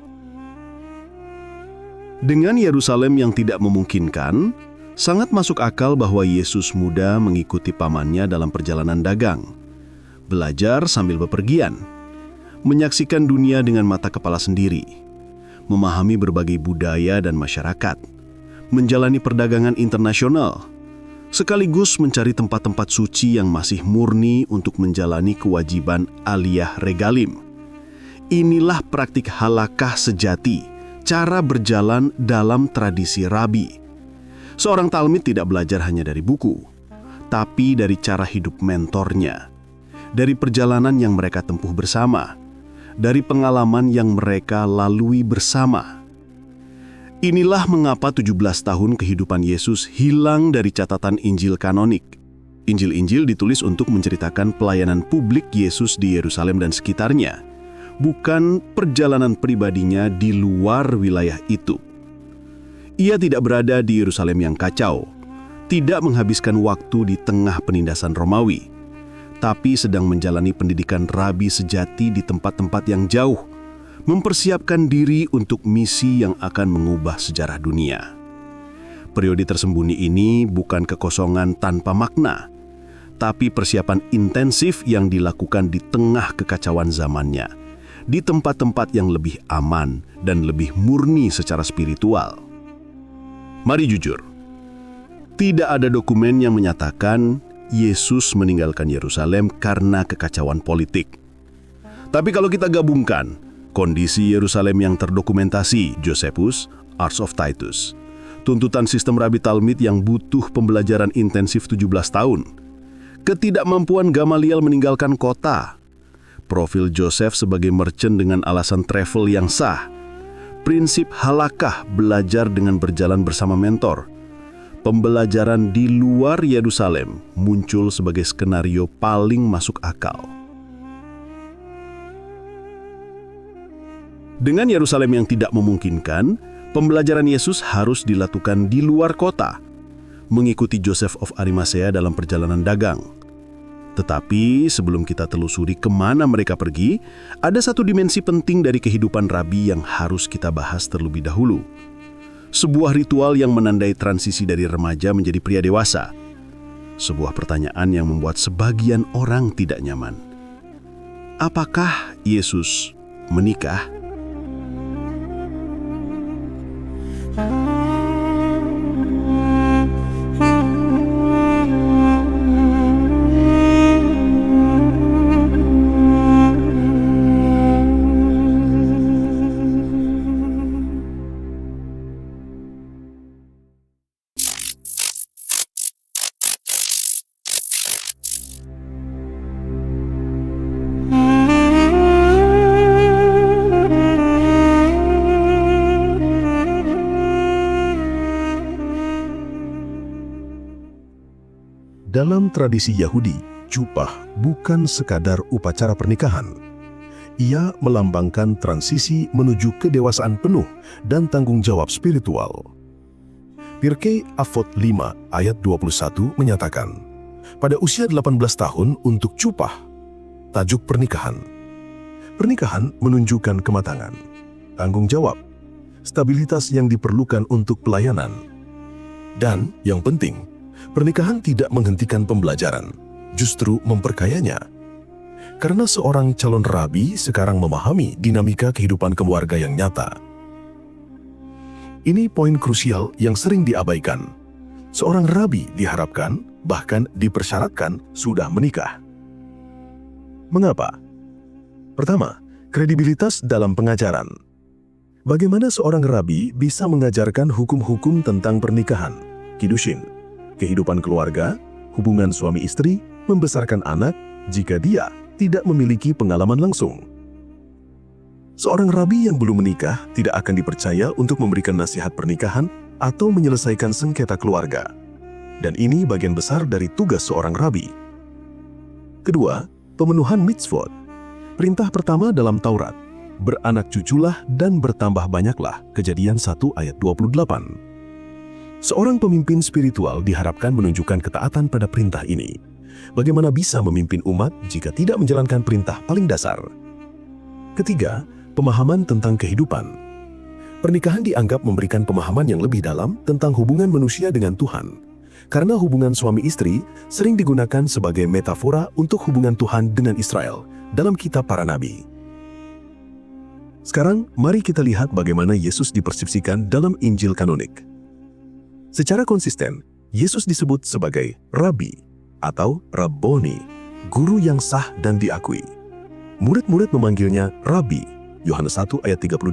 Dengan Yerusalem yang tidak memungkinkan, sangat masuk akal bahwa Yesus muda mengikuti pamannya dalam perjalanan dagang, belajar sambil bepergian, menyaksikan dunia dengan mata kepala sendiri, memahami berbagai budaya dan masyarakat, menjalani perdagangan internasional, sekaligus mencari tempat-tempat suci yang masih murni untuk menjalani kewajiban aliyah regalim. Inilah praktik halakah sejati, cara berjalan dalam tradisi rabi. Seorang talmid tidak belajar hanya dari buku, tapi dari cara hidup mentornya, dari perjalanan yang mereka tempuh bersama, dari pengalaman yang mereka lalui bersama. Inilah mengapa 17 tahun kehidupan Yesus hilang dari catatan Injil kanonik. Injil-Injil ditulis untuk menceritakan pelayanan publik Yesus di Yerusalem dan sekitarnya, bukan perjalanan pribadinya di luar wilayah itu. Ia tidak berada di Yerusalem yang kacau, tidak menghabiskan waktu di tengah penindasan Romawi, tapi sedang menjalani pendidikan rabi sejati di tempat-tempat yang jauh, mempersiapkan diri untuk misi yang akan mengubah sejarah dunia. Periode tersembunyi ini bukan kekosongan tanpa makna, tapi persiapan intensif yang dilakukan di tengah kekacauan zamannya, di tempat-tempat yang lebih aman dan lebih murni secara spiritual. Mari jujur, tidak ada dokumen yang menyatakan Yesus meninggalkan Yerusalem karena kekacauan politik. Tapi kalau kita gabungkan kondisi Yerusalem yang terdokumentasi, Josephus, Acts of Titus, tuntutan sistem Rabi Talmid yang butuh pembelajaran intensif 17 tahun, ketidakmampuan Gamaliel meninggalkan kota, profil Joseph sebagai merchant dengan alasan travel yang sah, prinsip halakah belajar dengan berjalan bersama mentor, pembelajaran di luar Yerusalem muncul sebagai skenario paling masuk akal. Dengan Yerusalem yang tidak memungkinkan, pembelajaran Yesus harus dilakukan di luar kota, mengikuti Joseph of Arimathea dalam perjalanan dagang. Tetapi sebelum kita telusuri kemana mereka pergi, ada satu dimensi penting dari kehidupan rabi yang harus kita bahas terlebih dahulu. Sebuah ritual yang menandai transisi dari remaja menjadi pria dewasa. Sebuah pertanyaan yang membuat sebagian orang tidak nyaman. Apakah Yesus menikah? Dalam tradisi Yahudi, jubah bukan sekadar upacara pernikahan. Ia melambangkan transisi menuju kedewasaan penuh dan tanggung jawab spiritual. Pirkei Avot 5 ayat 21 menyatakan, pada usia 18 tahun untuk jubah, tajuk pernikahan. Pernikahan menunjukkan kematangan, tanggung jawab, stabilitas yang diperlukan untuk pelayanan. Dan yang penting, pernikahan tidak menghentikan pembelajaran, justru memperkayanya. Karena seorang calon rabi sekarang memahami dinamika kehidupan keluarga yang nyata. Ini poin krusial yang sering diabaikan. Seorang rabi diharapkan, bahkan dipersyaratkan, sudah menikah. Mengapa? Pertama, kredibilitas dalam pengajaran. Bagaimana seorang rabi bisa mengajarkan hukum-hukum tentang pernikahan, kiddushin, kehidupan keluarga, hubungan suami istri, membesarkan anak, jika dia tidak memiliki pengalaman langsung? Seorang rabi yang belum menikah tidak akan dipercaya untuk memberikan nasihat pernikahan atau menyelesaikan sengketa keluarga. Dan ini bagian besar dari tugas seorang rabi. Kedua, pemenuhan mitzvot. Perintah pertama dalam Taurat, beranak cuculah dan bertambah banyaklah, Kejadian 1 ayat 28. Seorang pemimpin spiritual diharapkan menunjukkan ketaatan pada perintah ini. Bagaimana bisa memimpin umat jika tidak menjalankan perintah paling dasar? Ketiga, pemahaman tentang kehidupan. Pernikahan dianggap memberikan pemahaman yang lebih dalam tentang hubungan manusia dengan Tuhan. Karena hubungan suami istri sering digunakan sebagai metafora untuk hubungan Tuhan dengan Israel dalam kitab para nabi. Sekarang, mari kita lihat bagaimana Yesus dipersepsikan dalam Injil kanonik. Secara konsisten, Yesus disebut sebagai Rabi atau Rabboni, guru yang sah dan diakui. Murid-murid memanggilnya Rabi, Yohanes 1 ayat 38.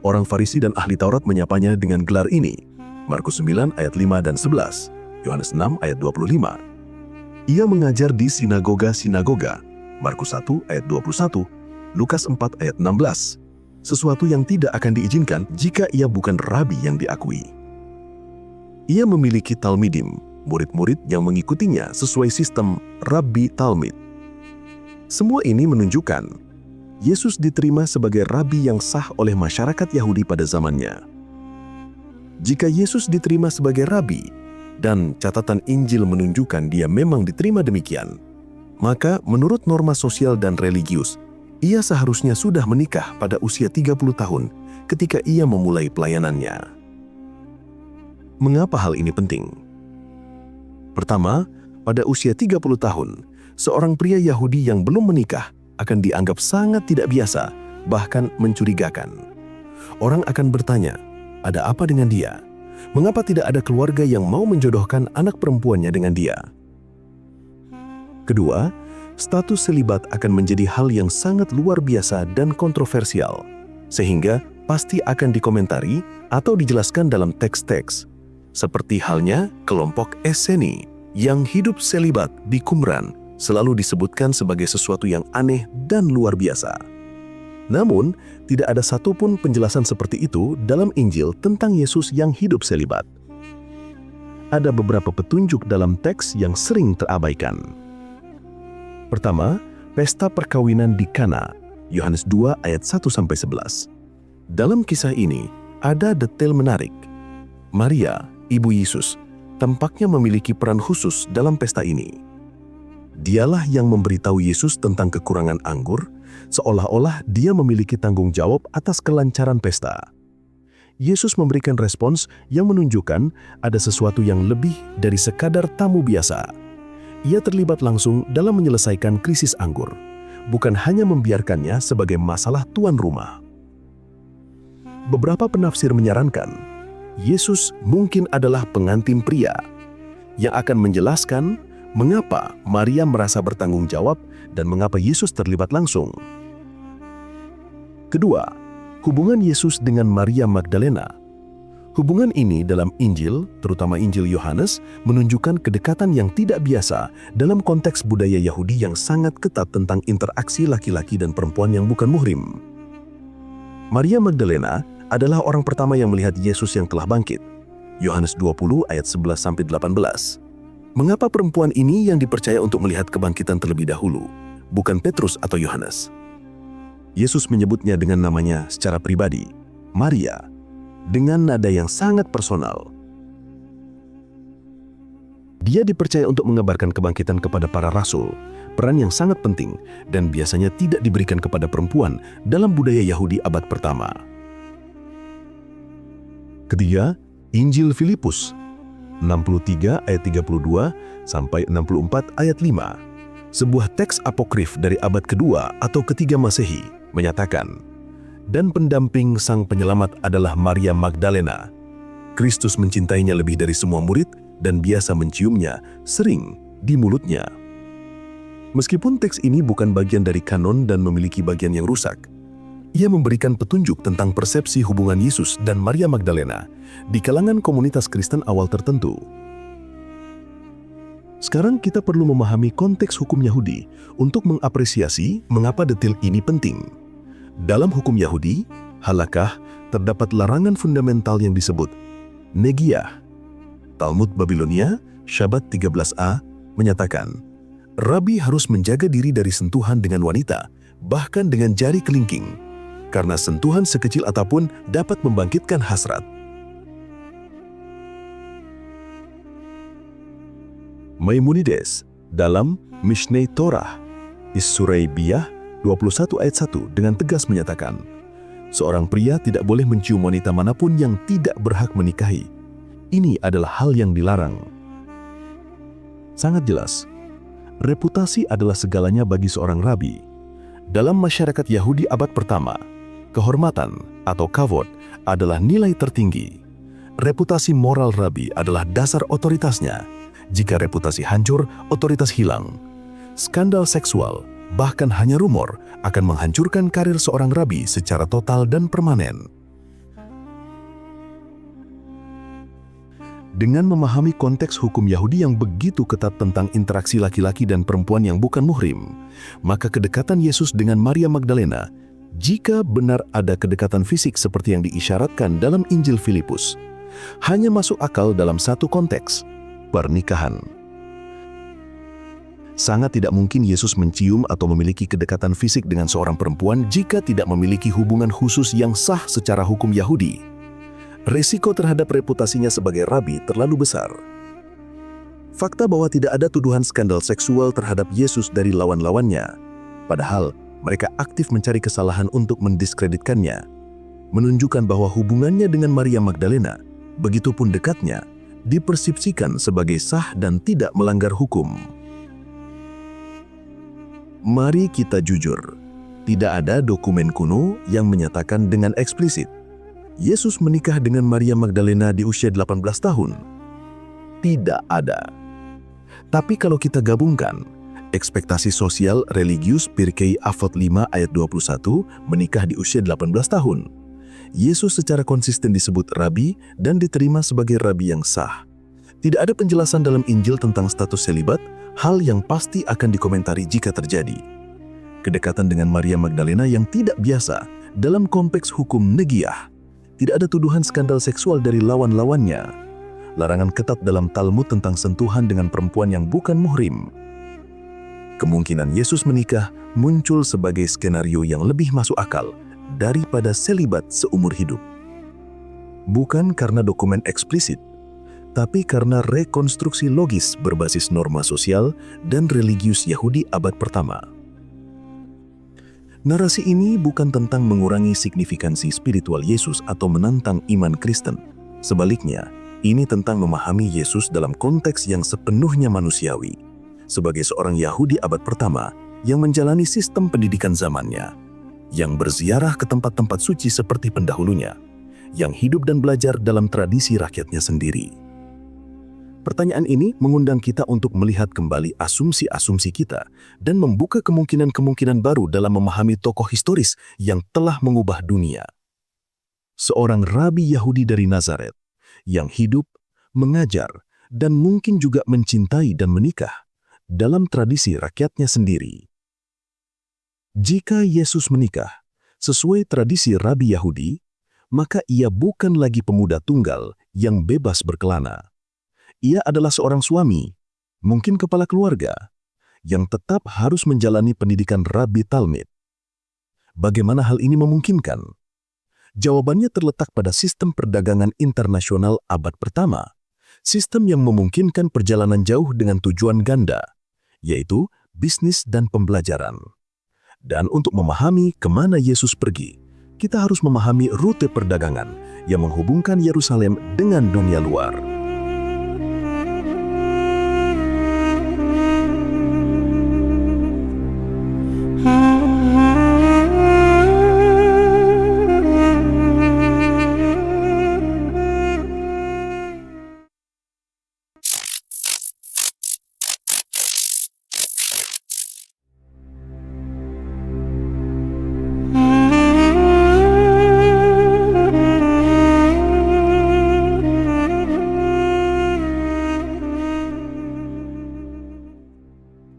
Orang Farisi dan ahli Taurat menyapanya dengan gelar ini, Markus 9 ayat 5 dan 11, Yohanes 6 ayat 25. Ia mengajar di sinagoga-sinagoga, Markus 1 ayat 21, Lukas 4 ayat 16, sesuatu yang tidak akan diizinkan jika ia bukan rabi yang diakui. Ia memiliki talmidim, murid-murid yang mengikutinya sesuai sistem Rabbi Talmid. Semua ini menunjukkan Yesus diterima sebagai rabi yang sah oleh masyarakat Yahudi pada zamannya. Jika Yesus diterima sebagai rabi, dan catatan Injil menunjukkan dia memang diterima demikian, maka menurut norma sosial dan religius, ia seharusnya sudah menikah pada usia 30 tahun ketika ia memulai pelayanannya. Mengapa hal ini penting? Pertama, pada usia 30 tahun, seorang pria Yahudi yang belum menikah akan dianggap sangat tidak biasa, bahkan mencurigakan. Orang akan bertanya, ada apa dengan dia? Mengapa tidak ada keluarga yang mau menjodohkan anak perempuannya dengan dia? Kedua, status selibat akan menjadi hal yang sangat luar biasa dan kontroversial, sehingga pasti akan dikomentari atau dijelaskan dalam teks-teks. Seperti halnya kelompok Esseni yang hidup selibat di Qumran selalu disebutkan sebagai sesuatu yang aneh dan luar biasa. Namun, tidak ada satupun penjelasan seperti itu dalam Injil tentang Yesus yang hidup selibat. Ada beberapa petunjuk dalam teks yang sering terabaikan. Pertama, pesta perkawinan di Kana, Yohanes 2 ayat 1-11. Dalam kisah ini, ada detail menarik. Maria, ibu Yesus, tampaknya memiliki peran khusus dalam pesta ini. Dialah yang memberitahu Yesus tentang kekurangan anggur, seolah-olah dia memiliki tanggung jawab atas kelancaran pesta. Yesus memberikan respons yang menunjukkan ada sesuatu yang lebih dari sekadar tamu biasa. Ia terlibat langsung dalam menyelesaikan krisis anggur, bukan hanya membiarkannya sebagai masalah tuan rumah. Beberapa penafsir menyarankan, Yesus mungkin adalah pengantin pria yang akan menjelaskan mengapa Maria merasa bertanggung jawab dan mengapa Yesus terlibat langsung. Kedua, hubungan Yesus dengan Maria Magdalena. Hubungan ini dalam Injil, terutama Injil Yohanes, menunjukkan kedekatan yang tidak biasa dalam konteks budaya Yahudi yang sangat ketat tentang interaksi laki-laki dan perempuan yang bukan muhrim. Maria Magdalena adalah orang pertama yang melihat Yesus yang telah bangkit. Yohanes 20 ayat 11-18. Mengapa perempuan ini yang dipercaya untuk melihat kebangkitan terlebih dahulu, bukan Petrus atau Yohanes? Yesus menyebutnya dengan namanya secara pribadi, Maria, dengan nada yang sangat personal. Dia dipercaya untuk mengabarkan kebangkitan kepada para rasul, peran yang sangat penting dan biasanya tidak diberikan kepada perempuan dalam budaya Yahudi abad pertama. Ketiga, Injil Filipus 63 ayat 32 sampai 64 ayat 5. Sebuah teks apokrif dari abad kedua atau ketiga Masehi menyatakan, dan pendamping sang penyelamat adalah Maria Magdalena. Kristus mencintainya lebih dari semua murid dan biasa menciumnya sering di mulutnya. Meskipun teks ini bukan bagian dari kanon dan memiliki bagian yang rusak, ia memberikan petunjuk tentang persepsi hubungan Yesus dan Maria Magdalena di kalangan komunitas Kristen awal tertentu. Sekarang kita perlu memahami konteks hukum Yahudi untuk mengapresiasi mengapa detail ini penting. Dalam hukum Yahudi, halakah, terdapat larangan fundamental yang disebut negiyah. Talmud Babilonia, Syabat 13a, menyatakan, Rabi harus menjaga diri dari sentuhan dengan wanita, bahkan dengan jari kelingking, karena sentuhan sekecil apapun dapat membangkitkan hasrat. Maimonides dalam Mishneh Torah Is-Surei Biyah 21 ayat 1 dengan tegas menyatakan, seorang pria tidak boleh mencium wanita manapun yang tidak berhak menikahi. Ini adalah hal yang dilarang. Sangat jelas, reputasi adalah segalanya bagi seorang rabi. Dalam masyarakat Yahudi abad pertama, kehormatan atau kavod adalah nilai tertinggi. Reputasi moral rabi adalah dasar otoritasnya. Jika reputasi hancur, otoritas hilang. Skandal seksual, bahkan hanya rumor, akan menghancurkan karir seorang rabi secara total dan permanen. Dengan memahami konteks hukum Yahudi yang begitu ketat tentang interaksi laki-laki dan perempuan yang bukan muhrim, maka kedekatan Yesus dengan Maria Magdalena, jika benar ada kedekatan fisik seperti yang diisyaratkan dalam Injil Filipus, hanya masuk akal dalam satu konteks, pernikahan. Sangat tidak mungkin Yesus mencium atau memiliki kedekatan fisik dengan seorang perempuan jika tidak memiliki hubungan khusus yang sah secara hukum Yahudi. Resiko terhadap reputasinya sebagai rabi terlalu besar. Fakta bahwa tidak ada tuduhan skandal seksual terhadap Yesus dari lawan-lawannya, padahal mereka aktif mencari kesalahan untuk mendiskreditkannya, menunjukkan bahwa hubungannya dengan Maria Magdalena, begitupun dekatnya, dipersepsikan sebagai sah dan tidak melanggar hukum. Mari kita jujur, tidak ada dokumen kuno yang menyatakan dengan eksplisit Yesus menikah dengan Maria Magdalena di usia 18 tahun. Tidak ada. Tapi kalau kita gabungkan ekspektasi sosial religius Pirkei Avot 5 ayat 21 menikah di usia 18 tahun, Yesus secara konsisten disebut rabi dan diterima sebagai rabi yang sah. Tidak ada penjelasan dalam Injil tentang status selibat, hal yang pasti akan dikomentari jika terjadi. Kedekatan dengan Maria Magdalena yang tidak biasa dalam konteks hukum negiyah. Tidak ada tuduhan skandal seksual dari lawan-lawannya. Larangan ketat dalam Talmud tentang sentuhan dengan perempuan yang bukan muhrim. Kemungkinan Yesus menikah muncul sebagai skenario yang lebih masuk akal daripada selibat seumur hidup. Bukan karena dokumen eksplisit, tapi karena rekonstruksi logis berbasis norma sosial dan religius Yahudi abad pertama. Narasi ini bukan tentang mengurangi signifikansi spiritual Yesus atau menantang iman Kristen. Sebaliknya, ini tentang memahami Yesus dalam konteks yang sepenuhnya manusiawi, sebagai seorang Yahudi abad pertama yang menjalani sistem pendidikan zamannya, yang berziarah ke tempat-tempat suci seperti pendahulunya, yang hidup dan belajar dalam tradisi rakyatnya sendiri. Pertanyaan ini mengundang kita untuk melihat kembali asumsi-asumsi kita dan membuka kemungkinan-kemungkinan baru dalam memahami tokoh historis yang telah mengubah dunia. Seorang rabi Yahudi dari Nazaret yang hidup, mengajar, dan mungkin juga mencintai dan menikah dalam tradisi rakyatnya sendiri. Jika Yesus menikah sesuai tradisi rabi Yahudi, maka ia bukan lagi pemuda tunggal yang bebas berkelana. Ia adalah seorang suami, mungkin kepala keluarga, yang tetap harus menjalani pendidikan Rabi Talmid. Bagaimana hal ini memungkinkan? Jawabannya terletak pada sistem perdagangan internasional abad pertama, sistem yang memungkinkan perjalanan jauh dengan tujuan ganda, yaitu bisnis dan pembelajaran. Dan untuk memahami kemana Yesus pergi, kita harus memahami rute perdagangan yang menghubungkan Yerusalem dengan dunia luar.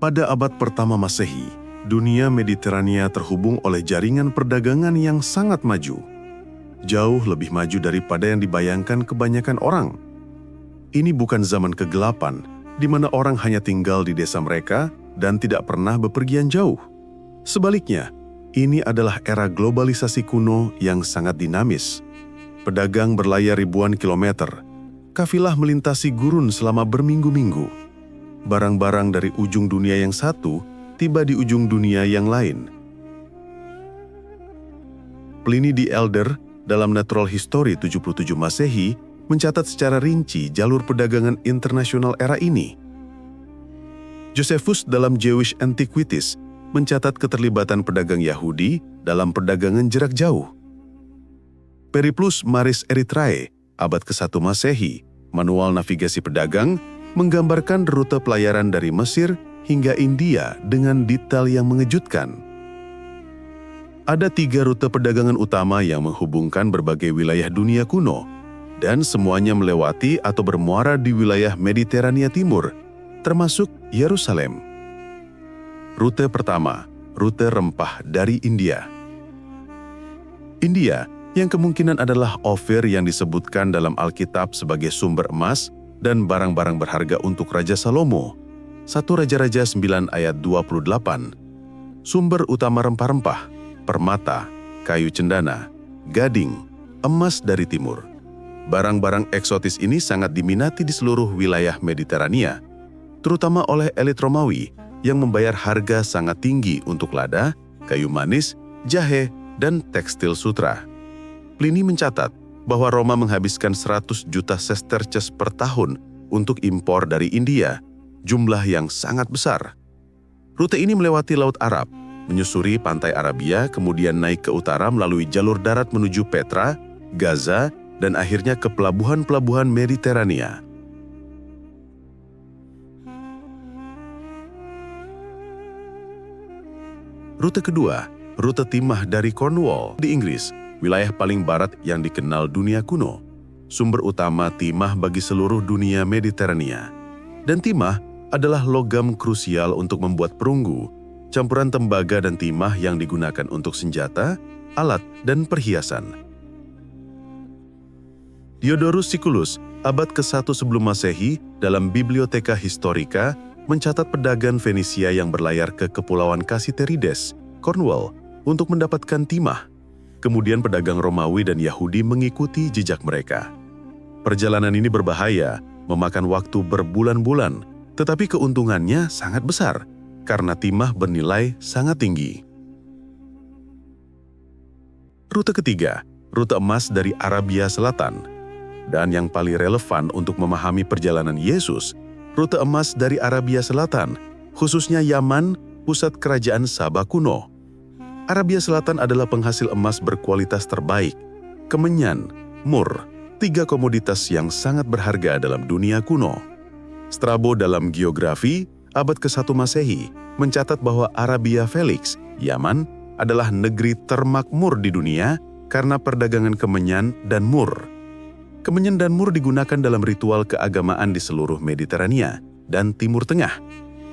Pada abad pertama Masehi, dunia Mediterania terhubung oleh jaringan perdagangan yang sangat maju. Jauh lebih maju daripada yang dibayangkan kebanyakan orang. Ini bukan zaman kegelapan, di mana orang hanya tinggal di desa mereka dan tidak pernah bepergian jauh. Sebaliknya, ini adalah era globalisasi kuno yang sangat dinamis. Pedagang berlayar ribuan kilometer. Kafilah melintasi gurun selama berminggu-minggu. Barang-barang dari ujung dunia yang satu tiba di ujung dunia yang lain. Pliny the Elder dalam Natural History 77 Masehi mencatat secara rinci jalur perdagangan internasional era ini. Josephus dalam Jewish Antiquities mencatat keterlibatan pedagang Yahudi dalam perdagangan jarak jauh. Periplus Maris Erythrae, abad ke-1 Masehi, manual navigasi pedagang, menggambarkan rute pelayaran dari Mesir hingga India dengan detail yang mengejutkan. Ada 3 rute perdagangan utama yang menghubungkan berbagai wilayah dunia kuno, dan semuanya melewati atau bermuara di wilayah Mediterania Timur, termasuk Yerusalem. Rute pertama, rute rempah dari India. India, yang kemungkinan adalah Ofir yang disebutkan dalam Alkitab sebagai sumber emas dan barang-barang berharga untuk Raja Salomo. 1 Raja-Raja 9 ayat 28. Sumber utama rempah-rempah, permata, kayu cendana, gading, emas dari timur. Barang-barang eksotis ini sangat diminati di seluruh wilayah Mediterania, terutama oleh elit Romawi yang membayar harga sangat tinggi untuk lada, kayu manis, jahe, dan tekstil sutra. Pliny mencatat bahwa Roma menghabiskan 100 juta sesterces per tahun untuk impor dari India, jumlah yang sangat besar. Rute ini melewati Laut Arab, menyusuri pantai Arabia, kemudian naik ke utara melalui jalur darat menuju Petra, Gaza, dan akhirnya ke pelabuhan-pelabuhan Mediterania. Rute kedua, rute timah dari Cornwall di Inggris, wilayah paling barat yang dikenal dunia kuno. Sumber utama timah bagi seluruh dunia Mediterania. Dan timah adalah logam krusial untuk membuat perunggu, campuran tembaga dan timah yang digunakan untuk senjata, alat, dan perhiasan. Diodorus Siculus, abad ke-1 sebelum Masehi, dalam Bibliotheca Historica, mencatat pedagang Fenisia yang berlayar ke Kepulauan Cassiterides, Cornwall, untuk mendapatkan timah. Kemudian pedagang Romawi dan Yahudi mengikuti jejak mereka. Perjalanan ini berbahaya, memakan waktu berbulan-bulan, tetapi keuntungannya sangat besar, karena timah bernilai sangat tinggi. Rute ketiga, rute emas dari Arabia Selatan. Dan yang paling relevan untuk memahami perjalanan Yesus, rute emas dari Arabia Selatan, khususnya Yaman, pusat kerajaan Sabah kuno. Arabia Selatan adalah penghasil emas berkualitas terbaik, kemenyan, mur, 3 komoditas yang sangat berharga dalam dunia kuno. Strabo dalam Geografi, abad ke-1 Masehi, mencatat bahwa Arabia Felix, Yaman, adalah negeri termakmur di dunia karena perdagangan kemenyan dan mur. Kemenyan dan mur digunakan dalam ritual keagamaan di seluruh Mediterania dan Timur Tengah,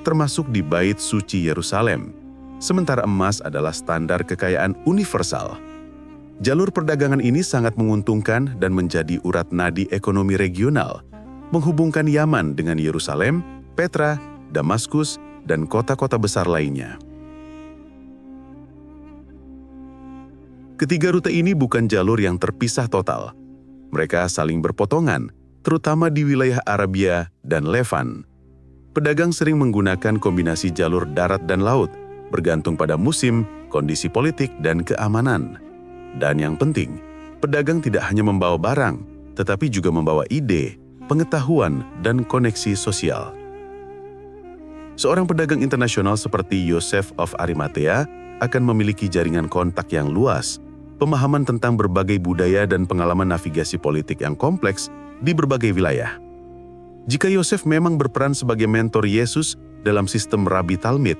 termasuk di Bait Suci Yerusalem. Sementara emas adalah standar kekayaan universal. Jalur perdagangan ini sangat menguntungkan dan menjadi urat nadi ekonomi regional, menghubungkan Yaman dengan Yerusalem, Petra, Damaskus, dan kota-kota besar lainnya. Ketiga rute ini bukan jalur yang terpisah total. Mereka saling berpotongan, terutama di wilayah Arabia dan Levan. Pedagang sering menggunakan kombinasi jalur darat dan laut, bergantung pada musim, kondisi politik, dan keamanan. Dan yang penting, pedagang tidak hanya membawa barang, tetapi juga membawa ide, pengetahuan, dan koneksi sosial. Seorang pedagang internasional seperti Joseph of Arimathea akan memiliki jaringan kontak yang luas, pemahaman tentang berbagai budaya dan pengalaman navigasi politik yang kompleks di berbagai wilayah. Jika Yosef memang berperan sebagai mentor Yesus dalam sistem Rabi Talmid,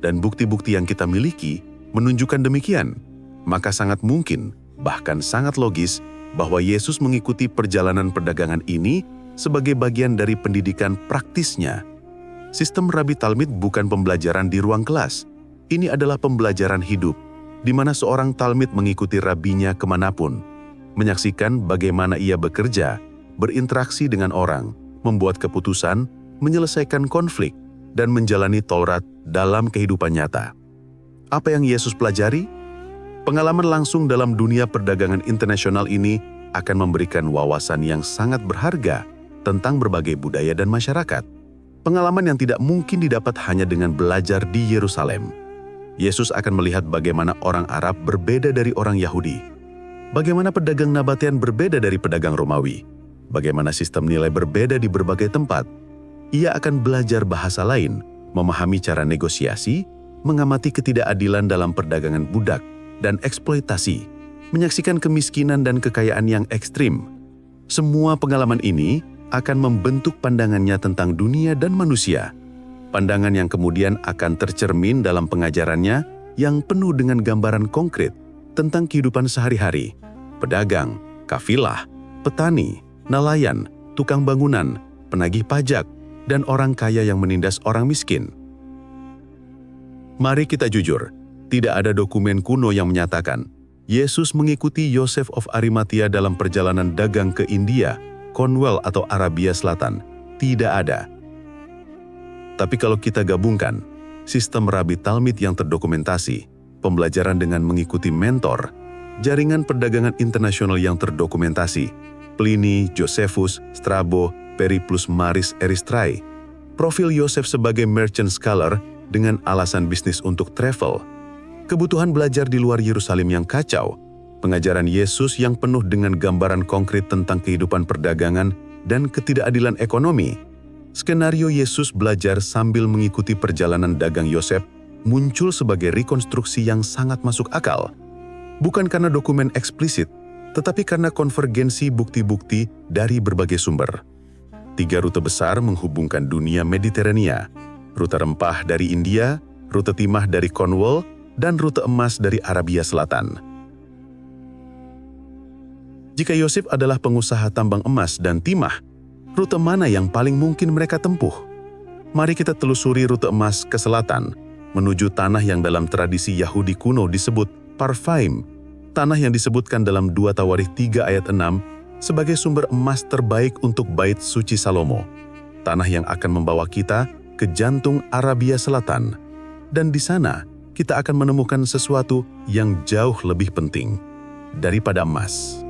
dan bukti-bukti yang kita miliki menunjukkan demikian, maka sangat mungkin, bahkan sangat logis, bahwa Yesus mengikuti perjalanan perdagangan ini sebagai bagian dari pendidikan praktisnya. Sistem Rabi Talmid bukan pembelajaran di ruang kelas. Ini adalah pembelajaran hidup, di mana seorang Talmid mengikuti rabinya kemanapun, menyaksikan bagaimana ia bekerja, berinteraksi dengan orang, membuat keputusan, menyelesaikan konflik, dan menjalani Taurat dalam kehidupan nyata. Apa yang Yesus pelajari? Pengalaman langsung dalam dunia perdagangan internasional ini akan memberikan wawasan yang sangat berharga tentang berbagai budaya dan masyarakat. Pengalaman yang tidak mungkin didapat hanya dengan belajar di Yerusalem. Yesus akan melihat bagaimana orang Arab berbeda dari orang Yahudi. Bagaimana pedagang Nabatean berbeda dari pedagang Romawi. Bagaimana sistem nilai berbeda di berbagai tempat. Ia akan belajar bahasa lain, memahami cara negosiasi, mengamati ketidakadilan dalam perdagangan budak dan eksploitasi, menyaksikan kemiskinan dan kekayaan yang ekstrim. Semua pengalaman ini akan membentuk pandangannya tentang dunia dan manusia. Pandangan yang kemudian akan tercermin dalam pengajarannya yang penuh dengan gambaran konkret tentang kehidupan sehari-hari, pedagang, kafilah, petani, nelayan, tukang bangunan, penagih pajak, dan orang kaya yang menindas orang miskin. Mari kita jujur, tidak ada dokumen kuno yang menyatakan Yesus mengikuti Yosef of Arimathea dalam perjalanan dagang ke India, Cornwall atau Arabia Selatan. Tidak ada. Tapi kalau kita gabungkan sistem Rabi Talmid yang terdokumentasi, pembelajaran dengan mengikuti mentor, jaringan perdagangan internasional yang terdokumentasi, Pliny, Josephus, Strabo, Periplus Maris Eristrai, profil Yosef sebagai merchant scholar dengan alasan bisnis untuk travel, kebutuhan belajar di luar Yerusalem yang kacau, pengajaran Yesus yang penuh dengan gambaran konkret tentang kehidupan perdagangan dan ketidakadilan ekonomi, skenario Yesus belajar sambil mengikuti perjalanan dagang Yosef muncul sebagai rekonstruksi yang sangat masuk akal. Bukan karena dokumen eksplisit, tetapi karena konvergensi bukti-bukti dari berbagai sumber. 3 rute besar menghubungkan dunia Mediterania, rute rempah dari India, rute timah dari Cornwall, dan rute emas dari Arabia Selatan. Jika Yosef adalah pengusaha tambang emas dan timah, rute mana yang paling mungkin mereka tempuh? Mari kita telusuri rute emas ke selatan, menuju tanah yang dalam tradisi Yahudi kuno disebut Parvaim, tanah yang disebutkan dalam 2 Tawarikh 3 ayat 6 sebagai sumber emas terbaik untuk Bait Suci Salomo, tanah yang akan membawa kita ke jantung Arabia Selatan. Dan di sana, kita akan menemukan sesuatu yang jauh lebih penting daripada emas.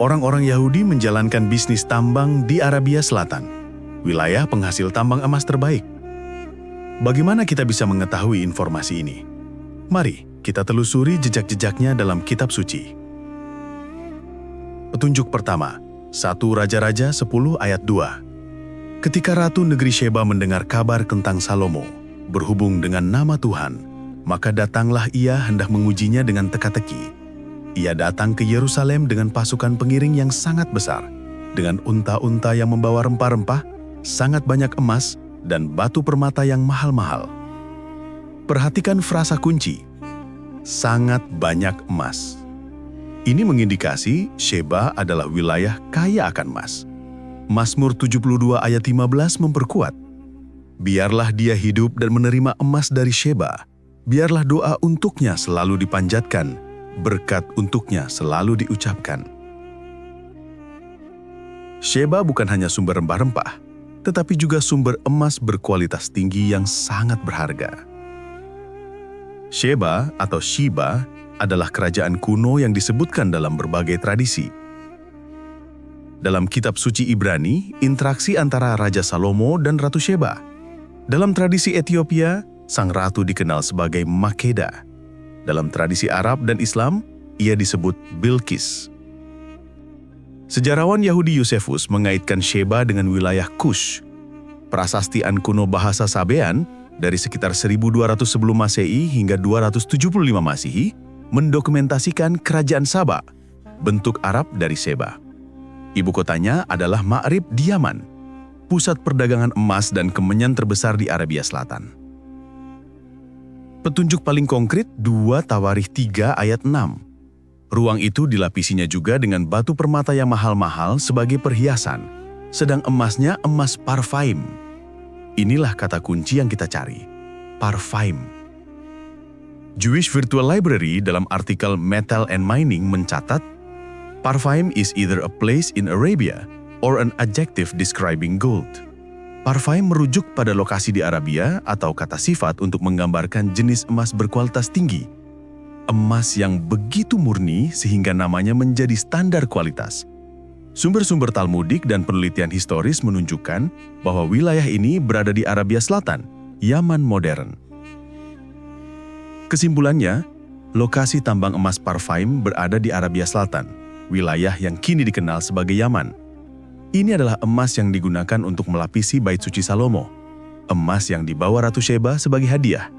Orang-orang Yahudi menjalankan bisnis tambang di Arabia Selatan, wilayah penghasil tambang emas terbaik. Bagaimana kita bisa mengetahui informasi ini? Mari kita telusuri jejak-jejaknya dalam kitab suci. Petunjuk pertama, 1 Raja-Raja 10 ayat 2. Ketika Ratu Negeri Sheba mendengar kabar tentang Salomo, berhubung dengan nama Tuhan, maka datanglah ia hendak mengujinya dengan teka-teki. Ia datang ke Yerusalem dengan pasukan pengiring yang sangat besar, dengan unta-unta yang membawa rempah-rempah, sangat banyak emas, dan batu permata yang mahal-mahal. Perhatikan frasa kunci, sangat banyak emas. Ini mengindikasi Sheba adalah wilayah kaya akan emas. Mazmur 72 ayat 15 memperkuat, biarlah dia hidup dan menerima emas dari Sheba, biarlah doa untuknya selalu dipanjatkan, berkat untuknya selalu diucapkan. Sheba bukan hanya sumber rempah-rempah, tetapi juga sumber emas berkualitas tinggi yang sangat berharga. Sheba atau Shiba adalah kerajaan kuno yang disebutkan dalam berbagai tradisi. Dalam kitab suci Ibrani, interaksi antara Raja Salomo dan Ratu Sheba. Dalam tradisi Ethiopia, sang ratu dikenal sebagai Makeda. Dalam tradisi Arab dan Islam, ia disebut Bilqis. Sejarawan Yahudi Josephus mengaitkan Sheba dengan wilayah Kush. Prasastian kuno bahasa Sabean dari sekitar 1200 sebelum Masehi hingga 275 Masehi mendokumentasikan kerajaan Saba, bentuk Arab dari Seba. Ibu kotanya adalah Ma'rib di Yaman, pusat perdagangan emas dan kemenyan terbesar di Arabia Selatan. Petunjuk paling konkret 2 Tawarikh 3 ayat 6. Ruang itu dilapisinya juga dengan batu permata yang mahal-mahal sebagai perhiasan, sedang emasnya emas Parvaim. Inilah kata kunci yang kita cari, Parvaim. Jewish Virtual Library dalam artikel Metal and Mining mencatat, Parvaim is either a place in Arabia or an adjective describing gold. Parvaim merujuk pada lokasi di Arabia atau kata sifat untuk menggambarkan jenis emas berkualitas tinggi. Emas yang begitu murni sehingga namanya menjadi standar kualitas. Sumber-sumber Talmudik dan penelitian historis menunjukkan bahwa wilayah ini berada di Arabia Selatan, Yaman modern. Kesimpulannya, lokasi tambang emas Parvaim berada di Arabia Selatan, wilayah yang kini dikenal sebagai Yaman. Ini adalah emas yang digunakan untuk melapisi Bait Suci Salomo, emas yang dibawa Ratu Sheba sebagai hadiah,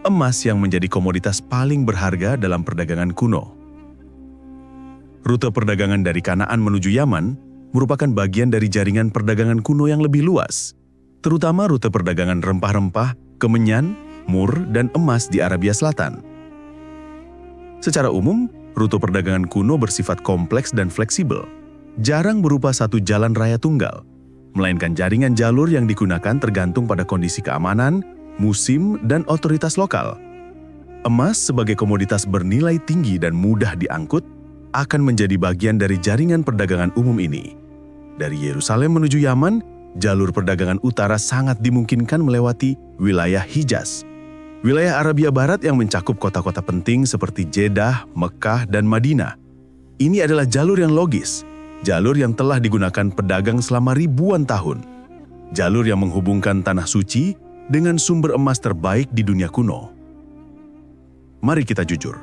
emas yang menjadi komoditas paling berharga dalam perdagangan kuno. Rute perdagangan dari Kanaan menuju Yaman merupakan bagian dari jaringan perdagangan kuno yang lebih luas, terutama rute perdagangan rempah-rempah, kemenyan, mur, dan emas di Arabia Selatan. Secara umum, rute perdagangan kuno bersifat kompleks dan fleksibel, jarang berupa satu jalan raya tunggal, melainkan jaringan jalur yang digunakan tergantung pada kondisi keamanan, musim, dan otoritas lokal. Emas sebagai komoditas bernilai tinggi dan mudah diangkut akan menjadi bagian dari jaringan perdagangan umum ini. Dari Yerusalem menuju Yaman, jalur perdagangan utara sangat dimungkinkan melewati wilayah Hijaz, wilayah Arabia Barat yang mencakup kota-kota penting seperti Jeddah, Mekah, dan Madinah. Ini adalah jalur yang logis, jalur yang telah digunakan pedagang selama ribuan tahun, jalur yang menghubungkan tanah suci dengan sumber emas terbaik di dunia kuno. Mari kita jujur.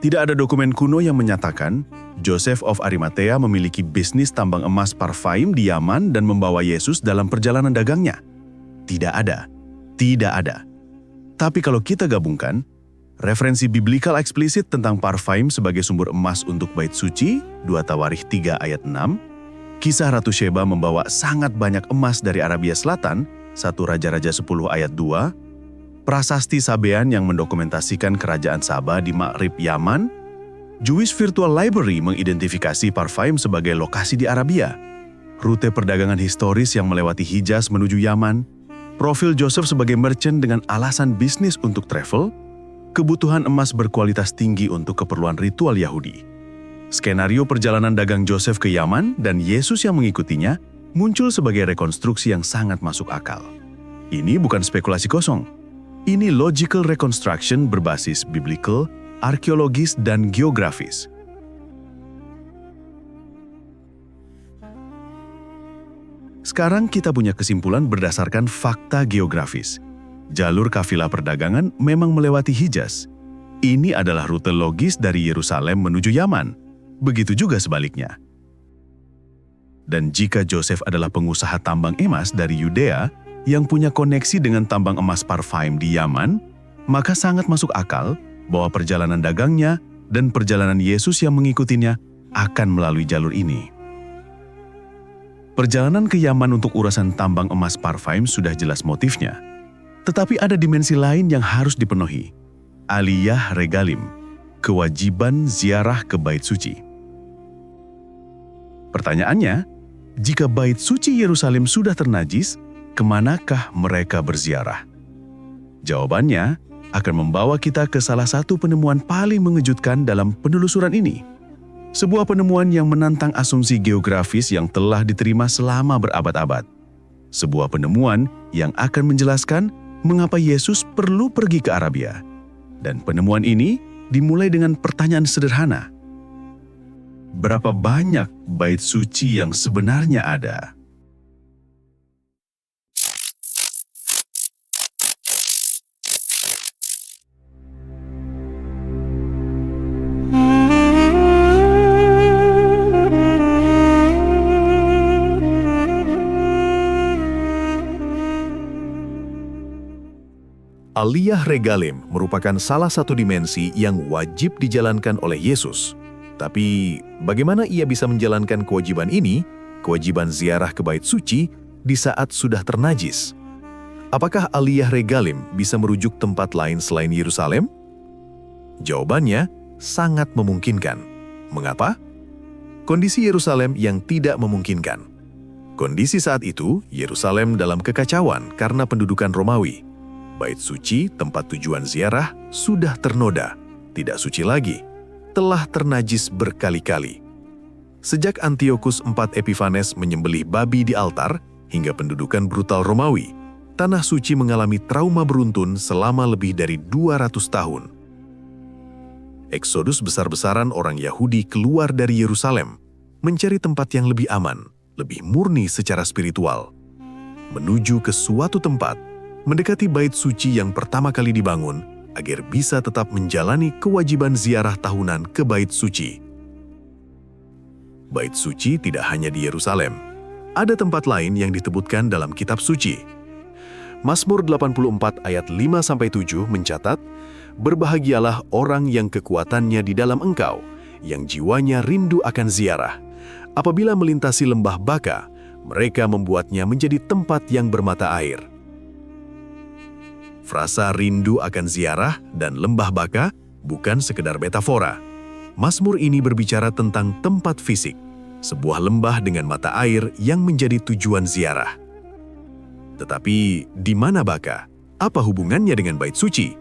Tidak ada dokumen kuno yang menyatakan Joseph of Arimathea memiliki bisnis tambang emas Parvaim di Yaman dan membawa Yesus dalam perjalanan dagangnya. Tidak ada. Tidak ada. Tapi kalau kita gabungkan, referensi biblikal eksplisit tentang Parvaim sebagai sumber emas untuk Bait Suci, 2 Tawarikh 3 ayat 6, kisah Ratu Sheba membawa sangat banyak emas dari Arabia Selatan, 1 Raja-Raja 10 ayat 2, prasasti Sabean yang mendokumentasikan kerajaan Saba di Ma'rib Yaman, Jewish Virtual Library mengidentifikasi Parvaim sebagai lokasi di Arabia, rute perdagangan historis yang melewati Hijaz menuju Yaman, profil Joseph sebagai merchant dengan alasan bisnis untuk travel, kebutuhan emas berkualitas tinggi untuk keperluan ritual Yahudi. Skenario perjalanan dagang Joseph ke Yaman dan Yesus yang mengikutinya muncul sebagai rekonstruksi yang sangat masuk akal. Ini bukan spekulasi kosong. Ini logical reconstruction berbasis biblical, arkeologis, dan geografis. Sekarang kita punya kesimpulan berdasarkan fakta geografis. Jalur kafilah perdagangan memang melewati Hijaz. Ini adalah rute logis dari Yerusalem menuju Yaman. Begitu juga sebaliknya. Dan jika Joseph adalah pengusaha tambang emas dari Yudea yang punya koneksi dengan tambang emas Parvaim di Yaman, maka sangat masuk akal bahwa perjalanan dagangnya dan perjalanan Yesus yang mengikutinya akan melalui jalur ini. Perjalanan ke Yaman untuk urusan tambang emas Parvaim sudah jelas motifnya. Tetapi ada dimensi lain yang harus dipenuhi. Aliyah Regalim, kewajiban ziarah ke Bait Suci. Pertanyaannya, jika Bait Suci Yerusalem sudah ternajis, kemanakah mereka berziarah? Jawabannya akan membawa kita ke salah satu penemuan paling mengejutkan dalam penelusuran ini. Sebuah penemuan yang menantang asumsi geografis yang telah diterima selama berabad-abad. Sebuah penemuan yang akan menjelaskan mengapa Yesus perlu pergi ke Arabia. Dan penemuan ini dimulai dengan pertanyaan sederhana. Berapa banyak bait suci yang sebenarnya ada? Aliyah Regalim merupakan salah satu dimensi yang wajib dijalankan oleh Yesus. Tapi, bagaimana ia bisa menjalankan kewajiban ini, kewajiban ziarah ke Bait Suci, di saat sudah ternajis? Apakah Aliyah Regalim bisa merujuk tempat lain selain Yerusalem? Jawabannya, sangat memungkinkan. Mengapa? Kondisi Yerusalem yang tidak memungkinkan. Kondisi saat itu, Yerusalem dalam kekacauan karena pendudukan Romawi. Bait Suci, tempat tujuan ziarah, sudah ternoda, tidak suci lagi, telah ternajis berkali-kali. Sejak Antiochus IV Epiphanes menyembelih babi di altar, hingga pendudukan brutal Romawi, Tanah Suci mengalami trauma beruntun selama lebih dari 200 tahun. Eksodus besar-besaran orang Yahudi keluar dari Yerusalem, mencari tempat yang lebih aman, lebih murni secara spiritual, menuju ke suatu tempat, mendekati Bait Suci yang pertama kali dibangun, agar bisa tetap menjalani kewajiban ziarah tahunan ke Bait Suci. Bait Suci tidak hanya di Yerusalem. Ada tempat lain yang disebutkan dalam kitab suci. Mazmur 84 ayat 5-7 mencatat, "Berbahagialah orang yang kekuatannya di dalam Engkau, yang jiwanya rindu akan ziarah. Apabila melintasi lembah Baka, mereka membuatnya menjadi tempat yang bermata air." Frasa rindu akan ziarah dan lembah Baka bukan sekedar metafora. Mazmur ini berbicara tentang tempat fisik, sebuah lembah dengan mata air yang menjadi tujuan ziarah. Tetapi, di mana Baka? Apa hubungannya dengan Bait Suci?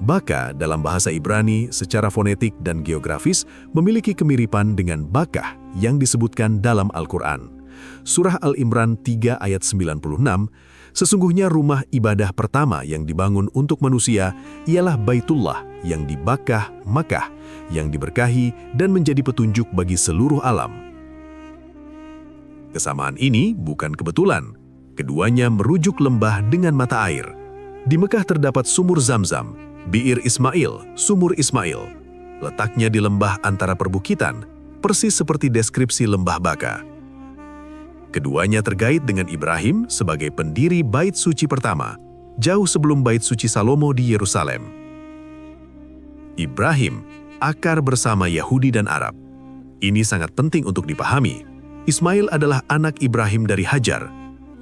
Baka dalam bahasa Ibrani secara fonetik dan geografis memiliki kemiripan dengan Bakah yang disebutkan dalam Al-Quran. Surah Al-Imran 3 ayat 96, "Sesungguhnya rumah ibadah pertama yang dibangun untuk manusia ialah Baitullah yang di Bakah, Makkah, yang diberkahi dan menjadi petunjuk bagi seluruh alam." Kesamaan ini bukan kebetulan. Keduanya merujuk lembah dengan mata air. Di Mekah terdapat sumur Zamzam, Bi'ir Ismail, sumur Ismail. Letaknya di lembah antara perbukitan, persis seperti deskripsi lembah Baka. Keduanya terkait dengan Ibrahim sebagai pendiri Bait Suci pertama, jauh sebelum Bait Suci Salomo di Yerusalem. Ibrahim, akar bersama Yahudi dan Arab. Ini sangat penting untuk dipahami. Ismail adalah anak Ibrahim dari Hajar.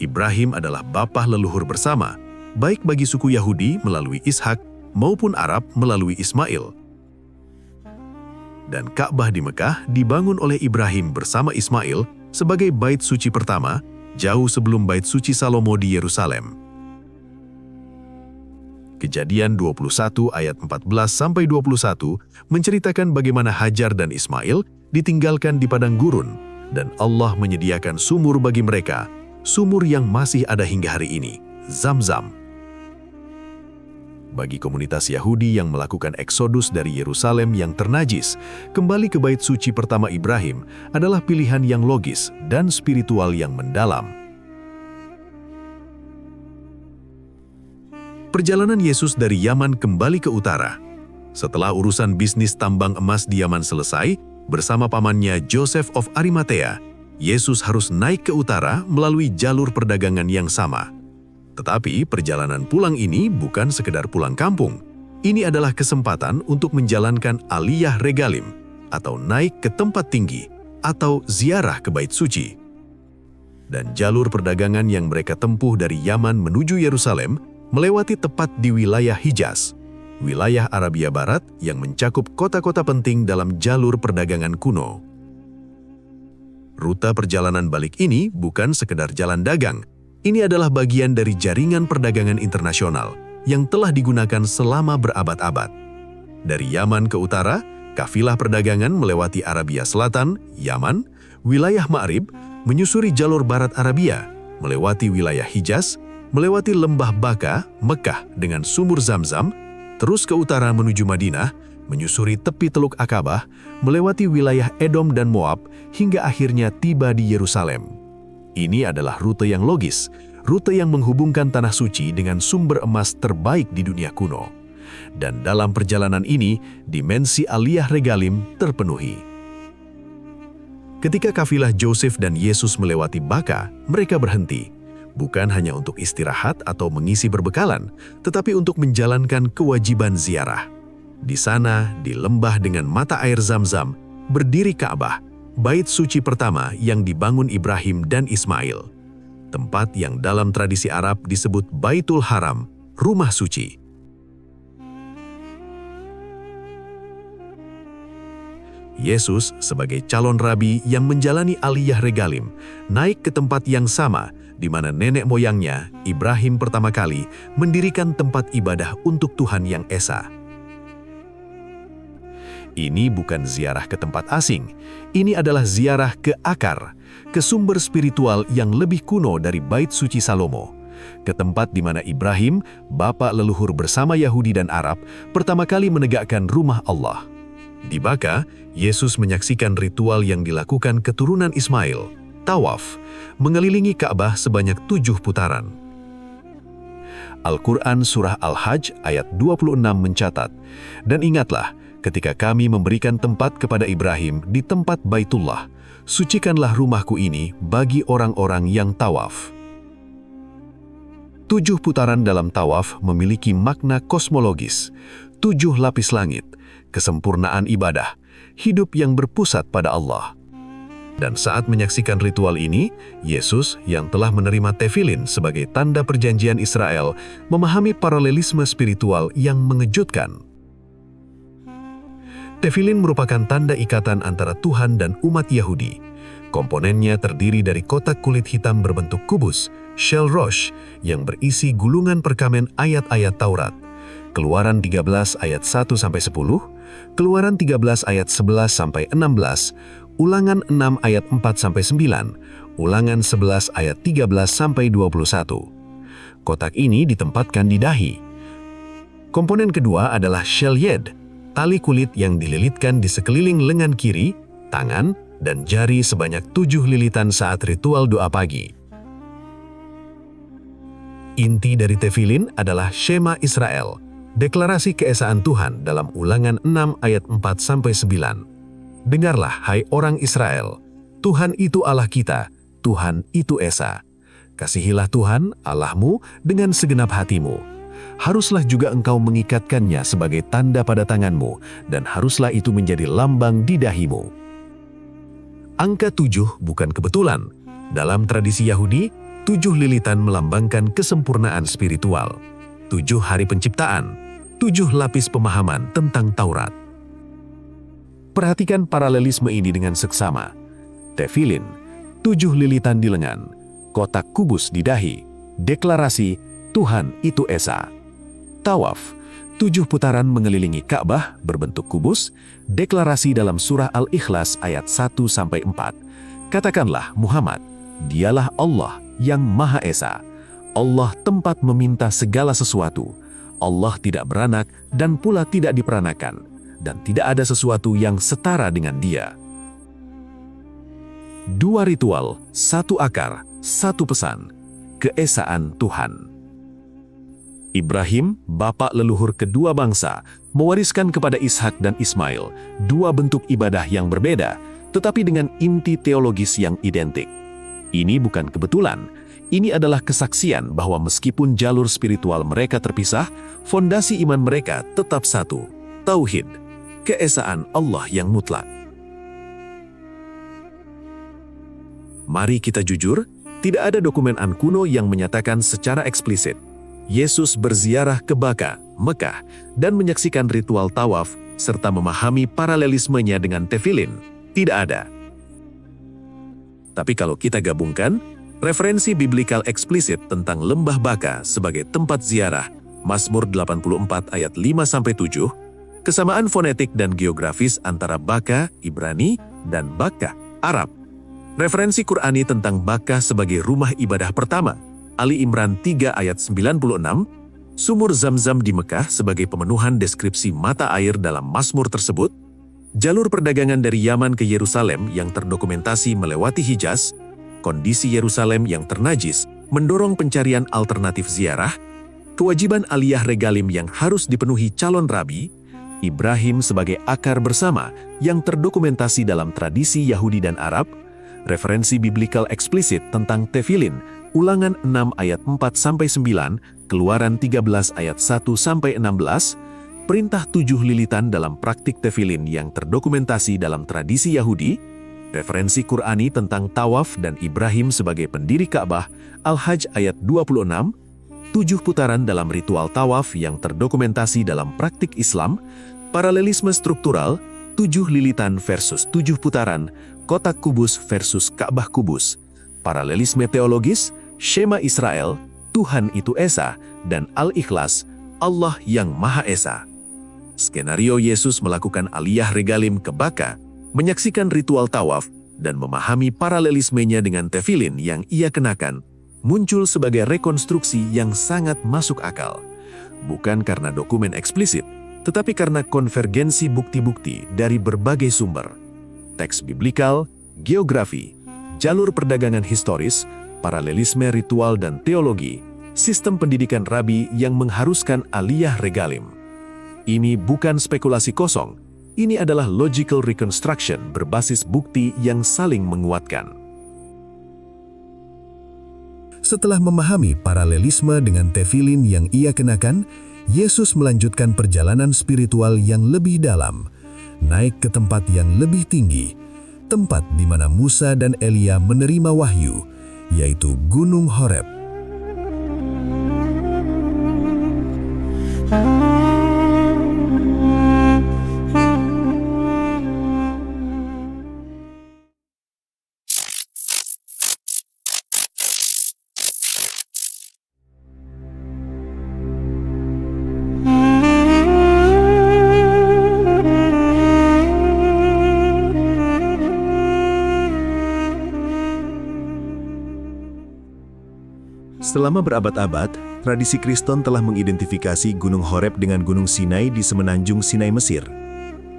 Ibrahim adalah bapa leluhur bersama, baik bagi suku Yahudi melalui Ishak maupun Arab melalui Ismail. Dan Ka'bah di Mekah dibangun oleh Ibrahim bersama Ismail sebagai Bait Suci pertama, jauh sebelum Bait Suci Salomo di Yerusalem. Kejadian 21 ayat 14-21 menceritakan bagaimana Hajar dan Ismail ditinggalkan di padang gurun, dan Allah menyediakan sumur bagi mereka, sumur yang masih ada hingga hari ini, Zamzam. Bagi komunitas Yahudi yang melakukan eksodus dari Yerusalem yang ternajis, kembali ke Bait Suci pertama Ibrahim adalah pilihan yang logis dan spiritual yang mendalam. Perjalanan Yesus dari Yaman kembali ke utara. Setelah urusan bisnis tambang emas di Yaman selesai, bersama pamannya Joseph of Arimathea, Yesus harus naik ke utara melalui jalur perdagangan yang sama. Tetapi perjalanan pulang ini bukan sekedar pulang kampung. Ini adalah kesempatan untuk menjalankan Aliyah Regalim, atau naik ke tempat tinggi, atau ziarah ke Bait Suci. Dan jalur perdagangan yang mereka tempuh dari Yaman menuju Yerusalem melewati tepat di wilayah Hijaz, wilayah Arabia Barat yang mencakup kota-kota penting dalam jalur perdagangan kuno. Rute perjalanan balik ini bukan sekedar jalan dagang. Ini adalah bagian dari jaringan perdagangan internasional yang telah digunakan selama berabad-abad. Dari Yaman ke utara, kafilah perdagangan melewati Arabia Selatan, Yaman, wilayah Ma'rib, menyusuri jalur barat Arabia, melewati wilayah Hijaz, melewati lembah Baka, Mekah dengan sumur Zamzam, terus ke utara menuju Madinah, menyusuri tepi Teluk Akabah, melewati wilayah Edom dan Moab, hingga akhirnya tiba di Yerusalem. Ini adalah rute yang logis, rute yang menghubungkan Tanah Suci dengan sumber emas terbaik di dunia kuno. Dan dalam perjalanan ini, dimensi Aliyah Regalim terpenuhi. Ketika kafilah Joseph dan Yesus melewati Baka, mereka berhenti. bukan hanya untuk istirahat atau mengisi berbekalan, tetapi untuk menjalankan kewajiban ziarah. Di sana, di lembah dengan mata air Zam-Zam, berdiri Ka'bah, bait suci pertama yang dibangun Ibrahim dan Ismail. Tempat yang dalam tradisi Arab disebut Baitul Haram, rumah suci. Yesus sebagai calon rabi yang menjalani aliyah regalim, naik ke tempat yang sama di mana nenek moyangnya, Ibrahim pertama kali, mendirikan tempat ibadah untuk Tuhan Yang Esa. Ini bukan ziarah ke tempat asing, ini adalah ziarah ke akar, ke sumber spiritual yang lebih kuno dari Bait Suci Salomo, ke tempat di mana Ibrahim, bapak leluhur bersama Yahudi dan Arab, pertama kali menegakkan rumah Allah. Di Baka, Yesus menyaksikan ritual yang dilakukan keturunan Ismail, tawaf, mengelilingi Ka'bah sebanyak 7 putaran. Al-Quran Surah Al-Hajj ayat 26 mencatat, "Dan ingatlah, ketika kami memberikan tempat kepada Ibrahim di tempat Baitullah, sucikanlah rumahku ini bagi orang-orang yang tawaf." 7 putaran dalam tawaf memiliki makna kosmologis, 7 lapis langit, kesempurnaan ibadah, hidup yang berpusat pada Allah. Dan saat menyaksikan ritual ini, Yesus yang telah menerima tefilin sebagai tanda perjanjian Israel memahami paralelisme spiritual yang mengejutkan. Tefilin merupakan tanda ikatan antara Tuhan dan umat Yahudi. Komponennya terdiri dari kotak kulit hitam berbentuk kubus, shel rosh, yang berisi gulungan perkamen ayat-ayat Taurat. Keluaran 13 ayat 1-10, Keluaran 13 ayat 11-16, Ulangan 6 ayat 4-9, Ulangan 11 ayat 13-21. Kotak ini ditempatkan di dahi. Komponen kedua adalah shel yed, tali kulit yang dililitkan di sekeliling lengan kiri, tangan, dan jari sebanyak 7 lilitan saat ritual doa pagi. Inti dari tefilin adalah Shema Israel, deklarasi keesaan Tuhan dalam Ulangan 6 ayat 4-9. Dengarlah, hai orang Israel, Tuhan itu Allah kita, Tuhan itu Esa. Kasihilah Tuhan, Allahmu, dengan segenap hatimu. Haruslah juga engkau mengikatkannya sebagai tanda pada tanganmu, dan haruslah itu menjadi lambang di dahimu. Angka 7 bukan kebetulan. Dalam tradisi Yahudi, 7 lilitan melambangkan kesempurnaan spiritual. 7 hari penciptaan, 7 lapis pemahaman tentang Taurat. Perhatikan paralelisme ini dengan seksama. Tefilin, 7 lilitan di lengan, kotak kubus di dahi, deklarasi Tuhan itu Esa. Tawaf, 7 putaran mengelilingi Ka'bah berbentuk kubus, deklarasi dalam surah Al-Ikhlas ayat 1-4. Katakanlah Muhammad, dialah Allah yang Maha Esa. Allah tempat meminta segala sesuatu. Allah tidak beranak dan pula tidak diperanakan, dan tidak ada sesuatu yang setara dengan Dia. 2 ritual, 1 akar, 1 pesan, keesaan Tuhan. Ibrahim, bapak leluhur kedua bangsa, mewariskan kepada Ishak dan Ismail 2 bentuk ibadah yang berbeda, tetapi dengan inti teologis yang identik. Ini bukan kebetulan. Ini adalah kesaksian bahwa meskipun jalur spiritual mereka terpisah, fondasi iman mereka tetap satu, tauhid, keesaan Allah yang mutlak. Mari kita jujur, tidak ada dokumen kuno yang menyatakan secara eksplisit Yesus berziarah ke Baka, Mekah, dan menyaksikan ritual tawaf serta memahami paralelismenya dengan tefilin. Tidak ada. Tapi kalau kita gabungkan, referensi biblikal eksplisit tentang lembah Baka sebagai tempat ziarah, Mazmur 84 ayat 5-7, kesamaan fonetik dan geografis antara Baka, Ibrani, dan Baka, Arab. Referensi Qur'ani tentang Baka sebagai rumah ibadah pertama, Ali Imran 3 ayat 96, sumur Zam-Zam di Mekah sebagai pemenuhan deskripsi mata air dalam Mazmur tersebut, jalur perdagangan dari Yaman ke Yerusalem yang terdokumentasi melewati Hijaz, kondisi Yerusalem yang ternajis mendorong pencarian alternatif ziarah, kewajiban aliyah regalim yang harus dipenuhi calon rabi, Ibrahim sebagai akar bersama yang terdokumentasi dalam tradisi Yahudi dan Arab, referensi biblikal eksplisit tentang tefilin Ulangan 6 ayat 4-9, Keluaran 13 ayat 1-16, perintah 7 lilitan dalam praktik tefilin yang terdokumentasi dalam tradisi Yahudi, referensi Qur'ani tentang tawaf dan Ibrahim sebagai pendiri Ka'bah, Al-Hajj ayat 26, 7 putaran dalam ritual tawaf yang terdokumentasi dalam praktik Islam, paralelisme struktural, 7 lilitan versus 7 putaran, kotak kubus versus Ka'bah kubus, paralelisme teologis, Shema Israel, Tuhan itu Esa, dan Al-Ikhlas, Allah yang Maha Esa. Skenario Yesus melakukan aliyah regalim ke Baka, menyaksikan ritual tawaf, dan memahami paralelismenya dengan tefilin yang ia kenakan, muncul sebagai rekonstruksi yang sangat masuk akal. Bukan karena dokumen eksplisit, tetapi karena konvergensi bukti-bukti dari berbagai sumber. Teks biblikal, geografi, jalur perdagangan historis, paralelisme ritual dan teologi, sistem pendidikan rabi yang mengharuskan aliyah regalim. Ini bukan spekulasi kosong, ini adalah logical reconstruction berbasis bukti yang saling menguatkan. Setelah memahami paralelisme dengan tefilin yang ia kenakan, Yesus melanjutkan perjalanan spiritual yang lebih dalam, naik ke tempat yang lebih tinggi, tempat di mana Musa dan Elia menerima wahyu, yaitu Gunung Horeb. Selama berabad-abad, tradisi Kristen telah mengidentifikasi Gunung Horeb dengan Gunung Sinai di semenanjung Sinai Mesir,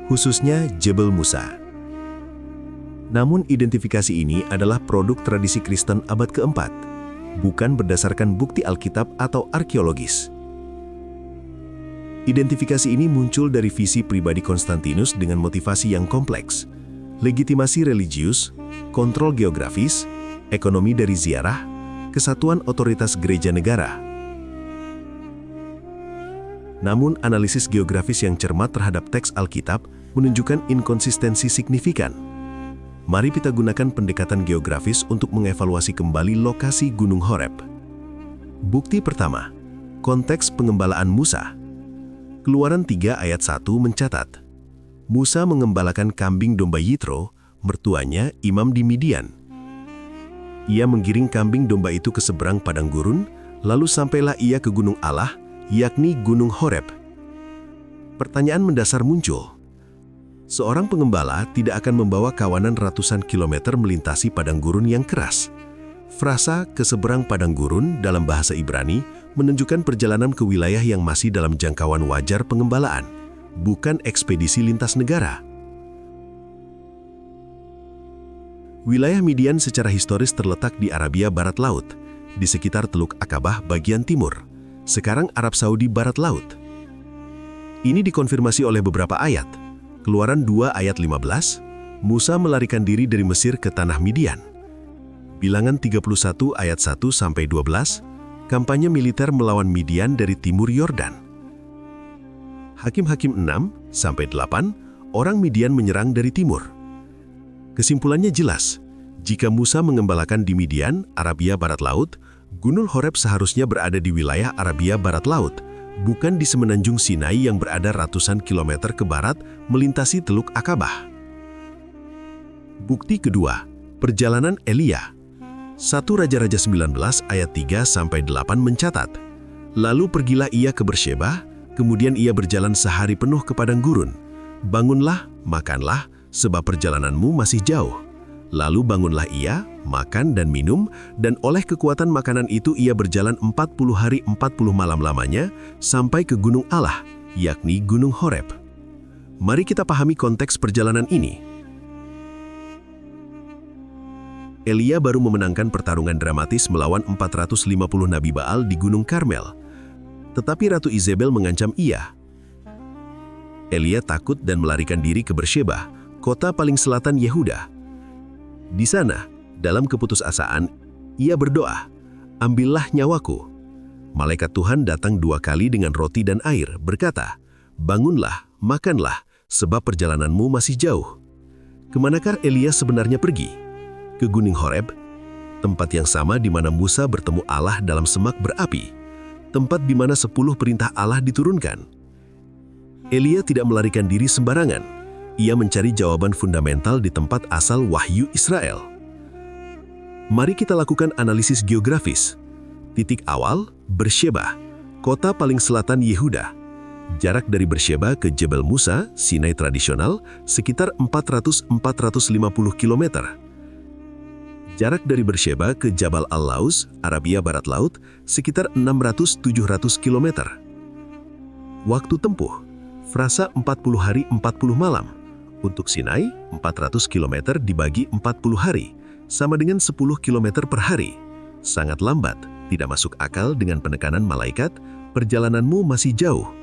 khususnya Jebel Musa. Namun identifikasi ini adalah produk tradisi Kristen abad keempat, bukan berdasarkan bukti Alkitab atau arkeologis. Identifikasi ini muncul dari visi pribadi Konstantinus dengan motivasi yang kompleks, legitimasi religius, kontrol geografis, ekonomi dari ziarah, kesatuan otoritas gereja negara. Namun, analisis geografis yang cermat terhadap teks Alkitab menunjukkan inkonsistensi signifikan. Mari kita gunakan pendekatan geografis untuk mengevaluasi kembali lokasi Gunung Horeb. Bukti pertama, konteks pengembalaan Musa. Keluaran 3 ayat 1 mencatat, Musa mengembalakan kambing domba Yitro, mertuanya imam di Midian. Ia menggiring kambing domba itu ke seberang padang gurun, lalu sampailah ia ke gunung Allah, yakni Gunung Horeb. Pertanyaan mendasar muncul. Seorang pengembala tidak akan membawa kawanan ratusan kilometer melintasi padang gurun yang keras. Frasa ke seberang padang gurun dalam bahasa Ibrani menunjukkan perjalanan ke wilayah yang masih dalam jangkauan wajar pengembalaan, bukan ekspedisi lintas negara. Wilayah Midian secara historis terletak di Arabia Barat Laut, di sekitar Teluk Akabah bagian timur, sekarang Arab Saudi Barat Laut. Ini dikonfirmasi oleh beberapa ayat. Keluaran 2 ayat 15, Musa melarikan diri dari Mesir ke tanah Midian. Bilangan 31 ayat 1-12, kampanye militer melawan Midian dari timur Yordan. Hakim-Hakim 6-8, orang Midian menyerang dari timur. Kesimpulannya jelas, jika Musa mengembalakan di Midian, Arabia Barat Laut, Gunung Horeb seharusnya berada di wilayah Arabia Barat Laut, bukan di semenanjung Sinai yang berada ratusan kilometer ke barat melintasi Teluk Akabah. Bukti kedua, perjalanan Elia. 1 Raja-Raja 19 ayat 3-8 mencatat, lalu pergilah ia ke Bersheba, kemudian ia berjalan sehari penuh ke padang gurun. Bangunlah, makanlah, sebab perjalananmu masih jauh. Lalu bangunlah ia, makan dan minum, dan oleh kekuatan makanan itu ia berjalan 40 hari 40 malam lamanya, sampai ke Gunung Allah, yakni Gunung Horeb. Mari kita pahami konteks perjalanan ini. Elia baru memenangkan pertarungan dramatis melawan 450 Nabi Baal di Gunung Karmel. Tetapi Ratu Izebel mengancam ia. Elia takut dan melarikan diri ke Bersheba, kota paling selatan Yehuda. Di sana, dalam keputusasaan, ia berdoa, "Ambillah nyawaku." Malaikat Tuhan datang 2 kali dengan roti dan air, berkata, "Bangunlah, makanlah, sebab perjalananmu masih jauh." Kemanakah Elia sebenarnya pergi? Ke Gunung Horeb, tempat yang sama di mana Musa bertemu Allah dalam semak berapi, tempat di mana 10 perintah Allah diturunkan. Elia tidak melarikan diri sembarangan. Ia mencari jawaban fundamental di tempat asal wahyu Israel. Mari kita lakukan analisis geografis. Titik awal, Bersheba, kota paling selatan Yehuda. Jarak dari Bersheba ke Jebel Musa, Sinai tradisional, sekitar 400-450 km. Jarak dari Bersheba ke Jabal Al-Laus, Arabia Barat Laut, sekitar 600-700 km. Waktu tempuh, frasa 40 hari 40 malam. Untuk Sinai, 400 km dibagi 40 hari, sama dengan 10 km per hari. Sangat lambat, tidak masuk akal dengan penekanan malaikat, perjalananmu masih jauh.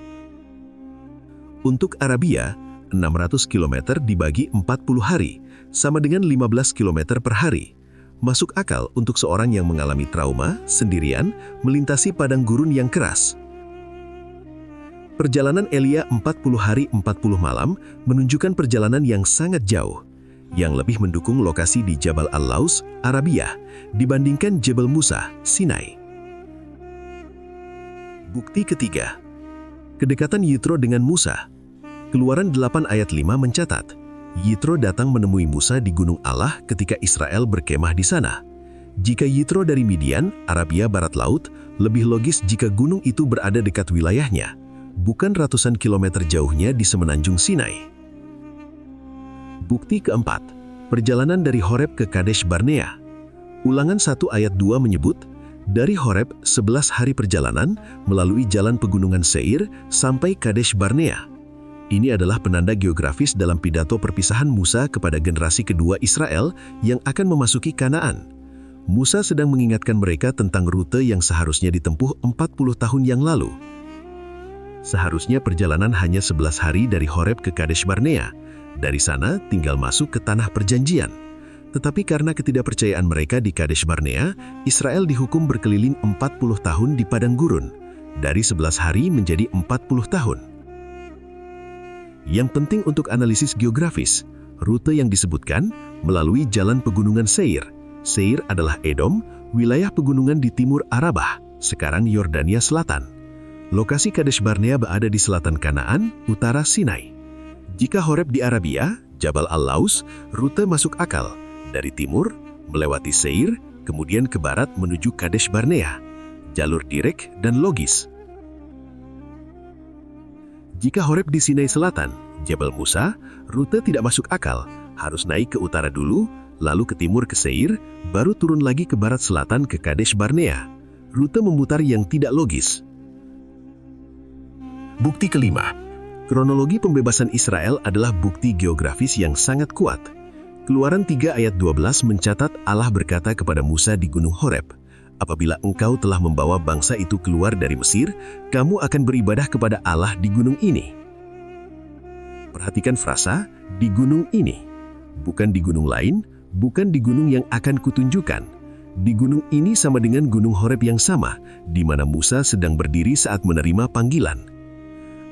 Untuk Arabia, 600 km dibagi 40 hari, sama dengan 15 km per hari. Masuk akal untuk seorang yang mengalami trauma, sendirian, melintasi padang gurun yang keras. Perjalanan Elia 40 hari 40 malam menunjukkan perjalanan yang sangat jauh, yang lebih mendukung lokasi di Jabal Al-Laus, Arabia, dibandingkan Jebel Musa, Sinai. Bukti ketiga, kedekatan Yitro dengan Musa. Keluaran 8 ayat 5 mencatat, Yitro datang menemui Musa di Gunung Allah ketika Israel berkemah di sana. Jika Yitro dari Midian, Arabia Barat Laut, lebih logis jika gunung itu berada dekat wilayahnya, bukan ratusan kilometer jauhnya di semenanjung Sinai. Bukti keempat, perjalanan dari Horeb ke Kadesh Barnea. Ulangan 1 ayat 2 menyebut, dari Horeb 11 hari perjalanan melalui jalan pegunungan Seir sampai Kadesh Barnea. Ini adalah penanda geografis dalam pidato perpisahan Musa kepada generasi kedua Israel yang akan memasuki Kanaan. Musa sedang mengingatkan mereka tentang rute yang seharusnya ditempuh 40 tahun yang lalu. Seharusnya perjalanan hanya 11 hari dari Horeb ke Kadesh Barnea. Dari sana tinggal masuk ke tanah perjanjian. Tetapi karena ketidakpercayaan mereka di Kadesh Barnea, Israel dihukum berkeliling 40 tahun di padang gurun. Dari 11 hari menjadi 40 tahun. Yang penting untuk analisis geografis, rute yang disebutkan melalui jalan pegunungan Seir. Seir adalah Edom, wilayah pegunungan di timur Arabah, sekarang Yordania Selatan. Lokasi Kadesh Barnea berada di selatan Kanaan, utara Sinai. Jika Horeb di Arabia, Jabal Al-Laus, rute masuk akal. Dari timur, melewati Seir, kemudian ke barat menuju Kadesh Barnea. Jalur direk dan logis. Jika Horeb di Sinai Selatan, Jabal Musa, rute tidak masuk akal. Harus naik ke utara dulu, lalu ke timur ke Seir, baru turun lagi ke barat selatan ke Kadesh Barnea. Rute memutar yang tidak logis. Bukti kelima, kronologi pembebasan Israel adalah bukti geografis yang sangat kuat. Keluaran 3 ayat 12 mencatat Allah berkata kepada Musa di Gunung Horeb, "Apabila engkau telah membawa bangsa itu keluar dari Mesir, kamu akan beribadah kepada Allah di gunung ini." Perhatikan frasa, di gunung ini. Bukan di gunung lain, bukan di gunung yang akan kutunjukkan. Di gunung ini sama dengan Gunung Horeb yang sama, di mana Musa sedang berdiri saat menerima panggilan.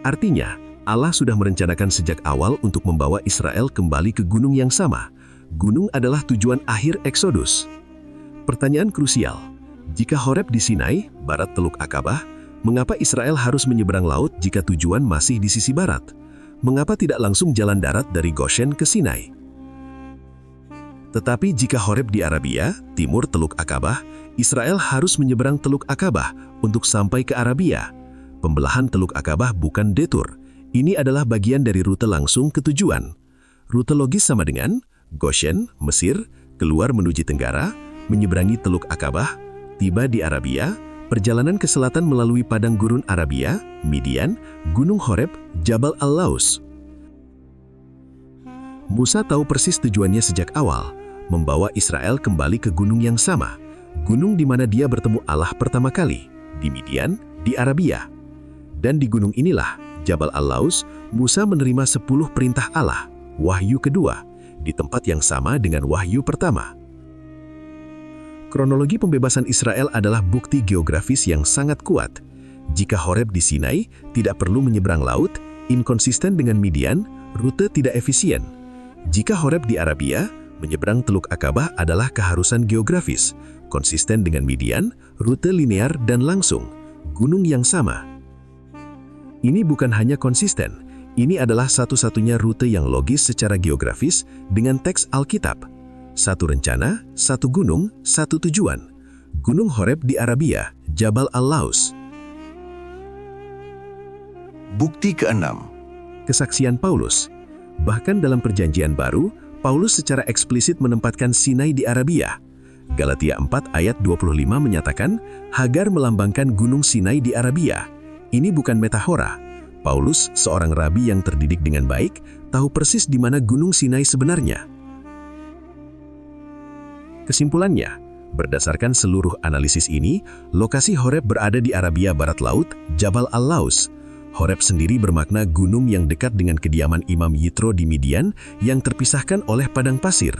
Artinya, Allah sudah merencanakan sejak awal untuk membawa Israel kembali ke gunung yang sama. Gunung adalah tujuan akhir Eksodus. Pertanyaan krusial, jika Horeb di Sinai, barat Teluk Akabah, mengapa Israel harus menyeberang laut jika tujuan masih di sisi barat? Mengapa tidak langsung jalan darat dari Goshen ke Sinai? Tetapi jika Horeb di Arabia, timur Teluk Akabah, Israel harus menyeberang Teluk Akabah untuk sampai ke Arabia. Pembelahan Teluk Akabah bukan detur. Ini adalah bagian dari rute langsung ke tujuan. Rute logis sama dengan Goshen, Mesir, keluar menuju Tenggara, menyeberangi Teluk Akabah, tiba di Arabia, perjalanan ke selatan melalui padang gurun Arabia, Midian, Gunung Horeb, Jabal Al-Laus. Musa tahu persis tujuannya sejak awal, membawa Israel kembali ke gunung yang sama, gunung di mana dia bertemu Allah pertama kali, di Midian, di Arabia. Dan di gunung inilah, Jabal Al-Laus, Musa menerima 10 perintah Allah, wahyu kedua, di tempat yang sama dengan wahyu pertama. Kronologi pembebasan Israel adalah bukti geografis yang sangat kuat. Jika Horeb di Sinai tidak perlu menyeberang laut, inkonsisten dengan Midian, rute tidak efisien. Jika Horeb di Arabia, menyeberang Teluk Akabah adalah keharusan geografis, konsisten dengan Midian, rute linear dan langsung, gunung yang sama. Ini bukan hanya konsisten, ini adalah satu-satunya rute yang logis secara geografis dengan teks Alkitab. Satu rencana, satu gunung, satu tujuan. Gunung Horeb di Arabia, Jabal Al-Laus. Bukti keenam. Kesaksian Paulus. Bahkan dalam Perjanjian Baru, Paulus secara eksplisit menempatkan Sinai di Arabia. Galatia 4 ayat 25 menyatakan, Hagar melambangkan gunung Sinai di Arabia. Ini bukan metafora. Paulus, seorang rabi yang terdidik dengan baik, tahu persis di mana gunung Sinai sebenarnya. Kesimpulannya, berdasarkan seluruh analisis ini, lokasi Horeb berada di Arabia Barat Laut, Jabal Al-Laus. Horeb sendiri bermakna gunung yang dekat dengan kediaman Imam Yitro di Midian yang terpisahkan oleh padang pasir.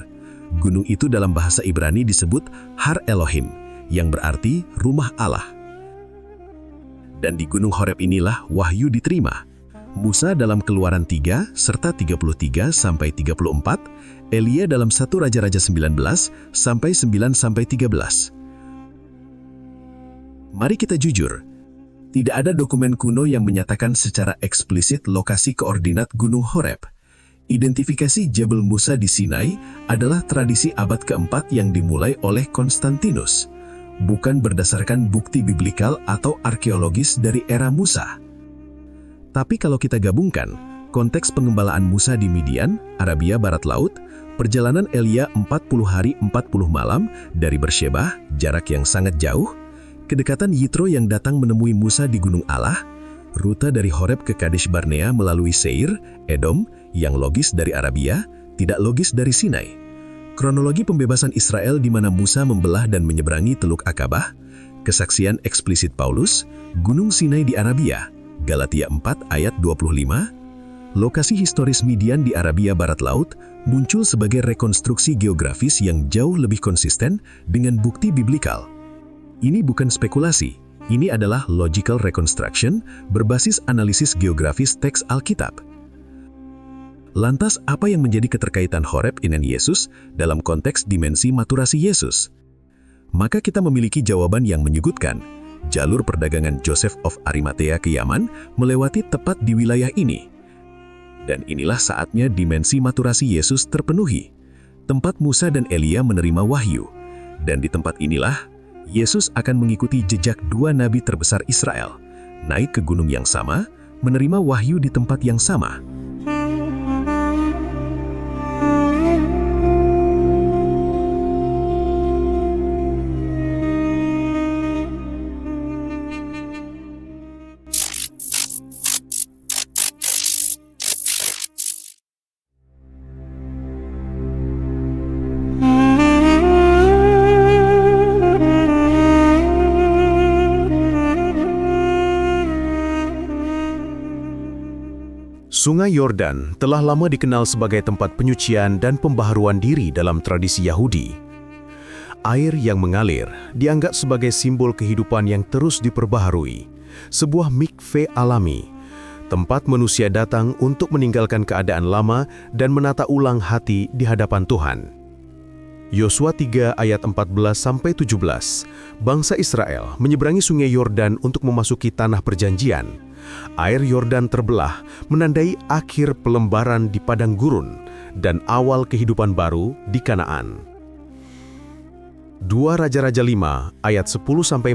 Gunung itu dalam bahasa Ibrani disebut Har Elohim, yang berarti rumah Allah. Dan di Gunung Horeb inilah wahyu diterima. Musa dalam Keluaran 3 serta 33 sampai 34, Elia dalam 1 Raja-Raja 19 sampai 9 sampai 13. Mari kita jujur, tidak ada dokumen kuno yang menyatakan secara eksplisit lokasi koordinat Gunung Horeb. Identifikasi Jabal Musa di Sinai adalah tradisi abad keempat yang dimulai oleh Konstantinus, bukan berdasarkan bukti biblikal atau arkeologis dari era Musa. Tapi kalau kita gabungkan konteks pengembalaan Musa di Midian, Arabia Barat Laut, perjalanan Elia 40 hari 40 malam dari Bersyeba, jarak yang sangat jauh, kedekatan Yitro yang datang menemui Musa di Gunung Allah, rute dari Horeb ke Kadesh Barnea melalui Seir, Edom, yang logis dari Arabia, tidak logis dari Sinai. Kronologi pembebasan Israel di mana Musa membelah dan menyeberangi Teluk Akabah, kesaksian eksplisit Paulus, Gunung Sinai di Arabia, Galatia 4 ayat 25, lokasi historis Midian di Arabia Barat Laut muncul sebagai rekonstruksi geografis yang jauh lebih konsisten dengan bukti biblikal. Ini bukan spekulasi, ini adalah logical reconstruction berbasis analisis geografis teks Alkitab. Lantas, apa yang menjadi keterkaitan Horeb dengan Yesus dalam konteks dimensi maturasi Yesus? Maka kita memiliki jawaban yang menyudutkan. Jalur perdagangan Joseph of Arimathea ke Yaman melewati tepat di wilayah ini. Dan inilah saatnya dimensi maturasi Yesus terpenuhi. Tempat Musa dan Elia menerima wahyu. Dan di tempat inilah, Yesus akan mengikuti jejak dua nabi terbesar Israel, naik ke gunung yang sama, menerima wahyu di tempat yang sama. Sungai Yordan telah lama dikenal sebagai tempat penyucian dan pembaharuan diri dalam tradisi Yahudi. Air yang mengalir dianggap sebagai simbol kehidupan yang terus diperbaharui, sebuah mikve alami, tempat manusia datang untuk meninggalkan keadaan lama dan menata ulang hati di hadapan Tuhan. Yosua 3 ayat 14-17, bangsa Israel menyeberangi sungai Yordan untuk memasuki tanah perjanjian. Air Yordan terbelah, menandai akhir pelembaran di padang gurun dan awal kehidupan baru di Kanaan. 2 Raja-Raja 5 ayat 10-14,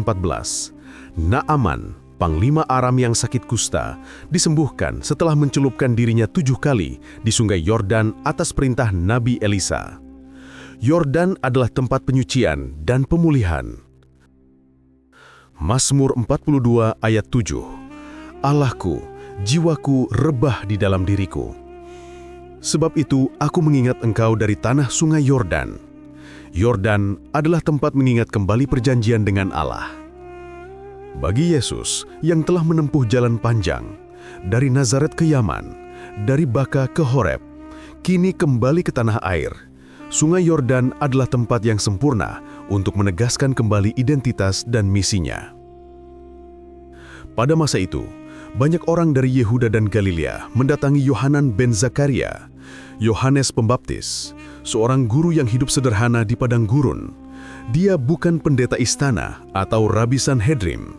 Naaman, panglima Aram yang sakit kusta, disembuhkan setelah mencelupkan dirinya 7 kali di sungai Yordan atas perintah Nabi Elisa. Yordan adalah tempat penyucian dan pemulihan. Mazmur 42 ayat 7, Allahku, jiwaku rebah di dalam diriku. Sebab itu aku mengingat Engkau dari tanah sungai Yordan. Yordan adalah tempat mengingat kembali perjanjian dengan Allah. Bagi Yesus yang telah menempuh jalan panjang, dari Nazaret ke Yaman, dari Baka ke Horeb, kini kembali ke tanah air, sungai Yordan adalah tempat yang sempurna untuk menegaskan kembali identitas dan misinya. Pada masa itu, banyak orang dari Yehuda dan Galilea mendatangi Yohanan ben Zakaria, Yohanes Pembaptis, seorang guru yang hidup sederhana di padang gurun. Dia bukan pendeta istana atau Rabi Sanhedrin.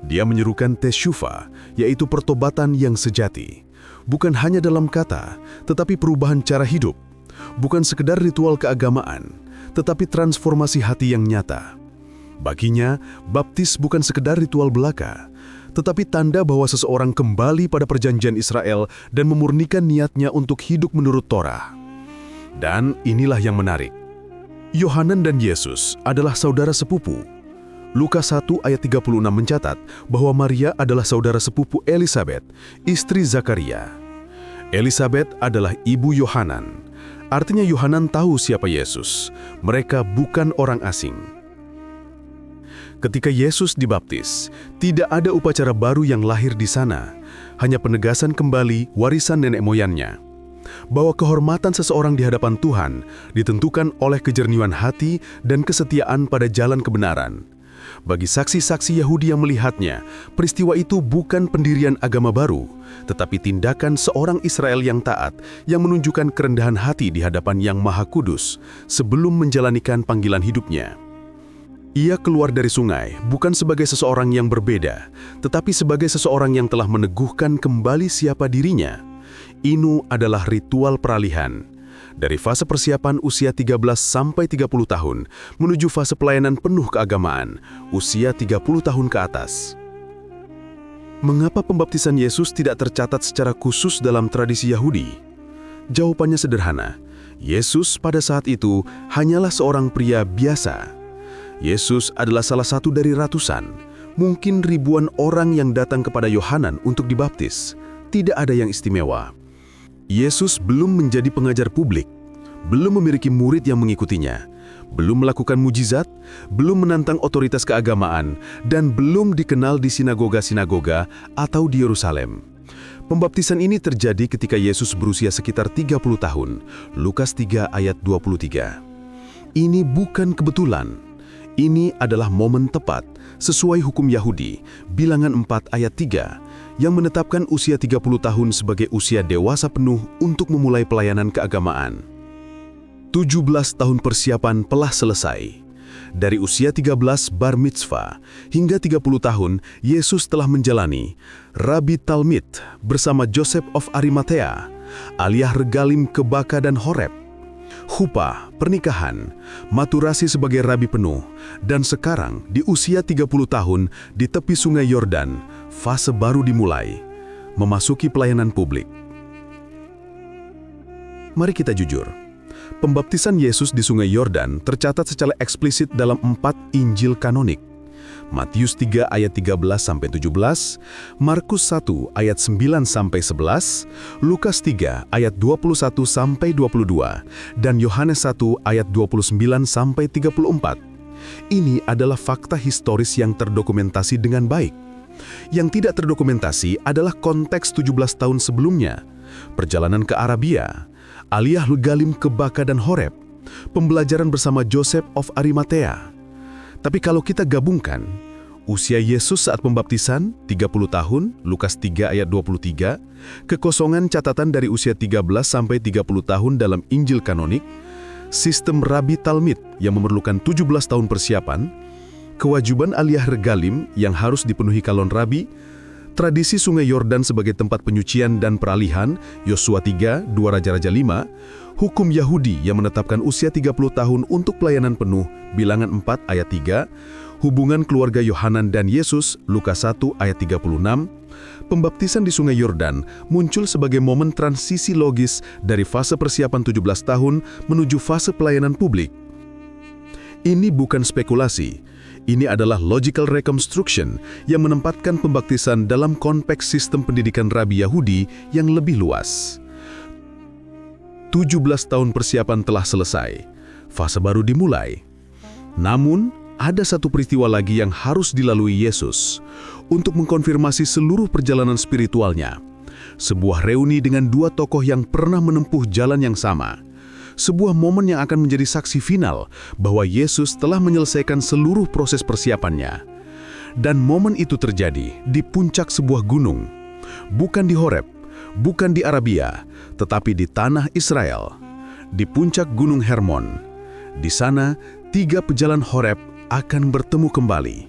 Dia menyerukan tesyufa, yaitu pertobatan yang sejati. Bukan hanya dalam kata, tetapi perubahan cara hidup. Bukan sekedar ritual keagamaan, tetapi transformasi hati yang nyata. Baginya, baptis bukan sekedar ritual belaka, tetapi tanda bahwa seseorang kembali pada perjanjian Israel dan memurnikan niatnya untuk hidup menurut Torah. Dan inilah yang menarik. Yohanan dan Yesus adalah saudara sepupu. Lukas 1 ayat 36 mencatat bahwa Maria adalah saudara sepupu Elisabet, istri Zakaria. Elisabet adalah ibu Yohanan. Artinya Yohanan tahu siapa Yesus. Mereka bukan orang asing. Ketika Yesus dibaptis, tidak ada upacara baru yang lahir di sana, hanya penegasan kembali warisan nenek moyangnya. Bahwa kehormatan seseorang di hadapan Tuhan ditentukan oleh kejernihan hati dan kesetiaan pada jalan kebenaran. Bagi saksi-saksi Yahudi yang melihatnya, peristiwa itu bukan pendirian agama baru, tetapi tindakan seorang Israel yang taat yang menunjukkan kerendahan hati di hadapan Yang Maha Kudus sebelum menjalanikan panggilan hidupnya. Ia keluar dari sungai bukan sebagai seseorang yang berbeda, tetapi sebagai seseorang yang telah meneguhkan kembali siapa dirinya. Inu adalah ritual peralihan. Dari fase persiapan usia 13 sampai 30 tahun, menuju fase pelayanan penuh keagamaan, usia 30 tahun ke atas. Mengapa pembaptisan Yesus tidak tercatat secara khusus dalam tradisi Yahudi? Jawabannya sederhana. Yesus pada saat itu hanyalah seorang pria biasa. Yesus adalah salah satu dari ratusan, mungkin ribuan orang yang datang kepada Yohanan untuk dibaptis. Tidak ada yang istimewa. Yesus belum menjadi pengajar publik, belum memiliki murid yang mengikutinya, belum melakukan mujizat, belum menantang otoritas keagamaan, dan belum dikenal di sinagoga-sinagoga atau di Yerusalem. Pembaptisan ini terjadi ketika Yesus berusia sekitar 30 tahun, Lukas 3 ayat 23. Ini bukan kebetulan. Ini adalah momen tepat, sesuai hukum Yahudi, Bilangan 4 ayat 3, yang menetapkan usia 30 tahun sebagai usia dewasa penuh untuk memulai pelayanan keagamaan. 17 tahun persiapan telah selesai. Dari usia 13 bar mitzvah hingga 30 tahun, Yesus telah menjalani Rabi Talmid bersama Joseph of Arimathea, Aliyah Regalim ke Baka dan Horeb, Hupa, pernikahan, maturasi sebagai rabi penuh, dan sekarang di usia 30 tahun di tepi sungai Yordan, fase baru dimulai, memasuki pelayanan publik. Mari kita jujur, pembaptisan Yesus di sungai Yordan tercatat secara eksplisit dalam 4 Injil kanonik. Matius 3 ayat 13-17, Markus 1 ayat 9-11, Lukas 3 ayat 21-22, dan Yohanes 1 ayat 29-34. Ini adalah fakta historis yang terdokumentasi dengan baik. Yang tidak terdokumentasi adalah konteks 17 tahun sebelumnya, perjalanan ke Arabia, Aliyah Regalim ke Baka dan Horeb, pembelajaran bersama Joseph of Arimathea. Tapi kalau kita gabungkan, usia Yesus saat pembaptisan 30 tahun, Lukas 3 ayat 23, kekosongan catatan dari usia 13 sampai 30 tahun dalam Injil kanonik, sistem Rabi Talmid yang memerlukan 17 tahun persiapan, kewajiban Aliyah Regalim yang harus dipenuhi calon rabi, tradisi sungai Yordan sebagai tempat penyucian dan peralihan, Yosua 3, 2 Raja-Raja 5, hukum Yahudi yang menetapkan usia 30 tahun untuk pelayanan penuh, Bilangan 4 ayat 3, hubungan keluarga Yohanan dan Yesus, Lukas 1 ayat 36, pembaptisan di sungai Yordan muncul sebagai momen transisi logis dari fase persiapan 17 tahun menuju fase pelayanan publik. Ini bukan spekulasi. Ini adalah logical reconstruction yang menempatkan pembaptisan dalam konteks sistem pendidikan Rabi Yahudi yang lebih luas. 17 tahun persiapan telah selesai. Fase baru dimulai. Namun, ada satu peristiwa lagi yang harus dilalui Yesus untuk mengkonfirmasi seluruh perjalanan spiritualnya. Sebuah reuni dengan 2 tokoh yang pernah menempuh jalan yang sama. sebuah momen yang akan menjadi saksi final bahwa Yesus telah menyelesaikan seluruh proses persiapannya. Dan momen itu terjadi di puncak sebuah gunung, bukan di Horeb, bukan di Arabia, tetapi di tanah Israel, di puncak Gunung Hermon. Di sana, 3 pejalan Horeb akan bertemu kembali.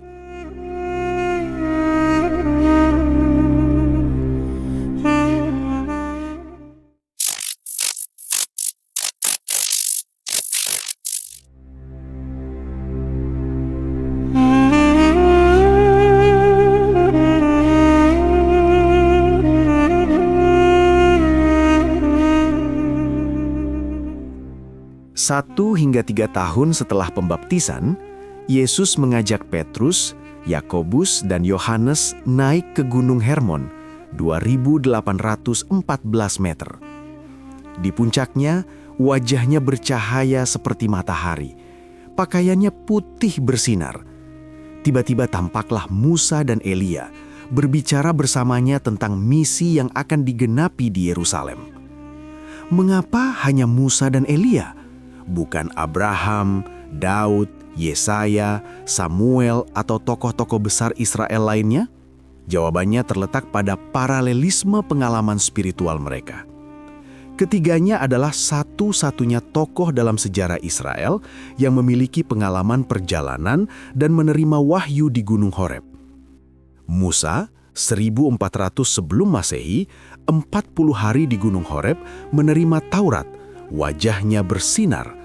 Satu hingga 3 tahun setelah pembaptisan, Yesus mengajak Petrus, Yakobus, dan Yohanes naik ke Gunung Hermon, 2.814 meter. Di puncaknya, wajahnya bercahaya seperti matahari. Pakaiannya putih bersinar. Tiba-tiba tampaklah Musa dan Elia berbicara bersamanya tentang misi yang akan digenapi di Yerusalem. Mengapa hanya Musa dan Elia? Bukan Abraham, Daud, Yesaya, Samuel, atau tokoh-tokoh besar Israel lainnya? Jawabannya terletak pada paralelisme pengalaman spiritual mereka. Ketiganya adalah satu-satunya tokoh dalam sejarah Israel yang memiliki pengalaman perjalanan dan menerima wahyu di Gunung Horeb. Musa, 1400 sebelum Masehi, 40 hari di Gunung Horeb menerima Taurat, wajahnya bersinar.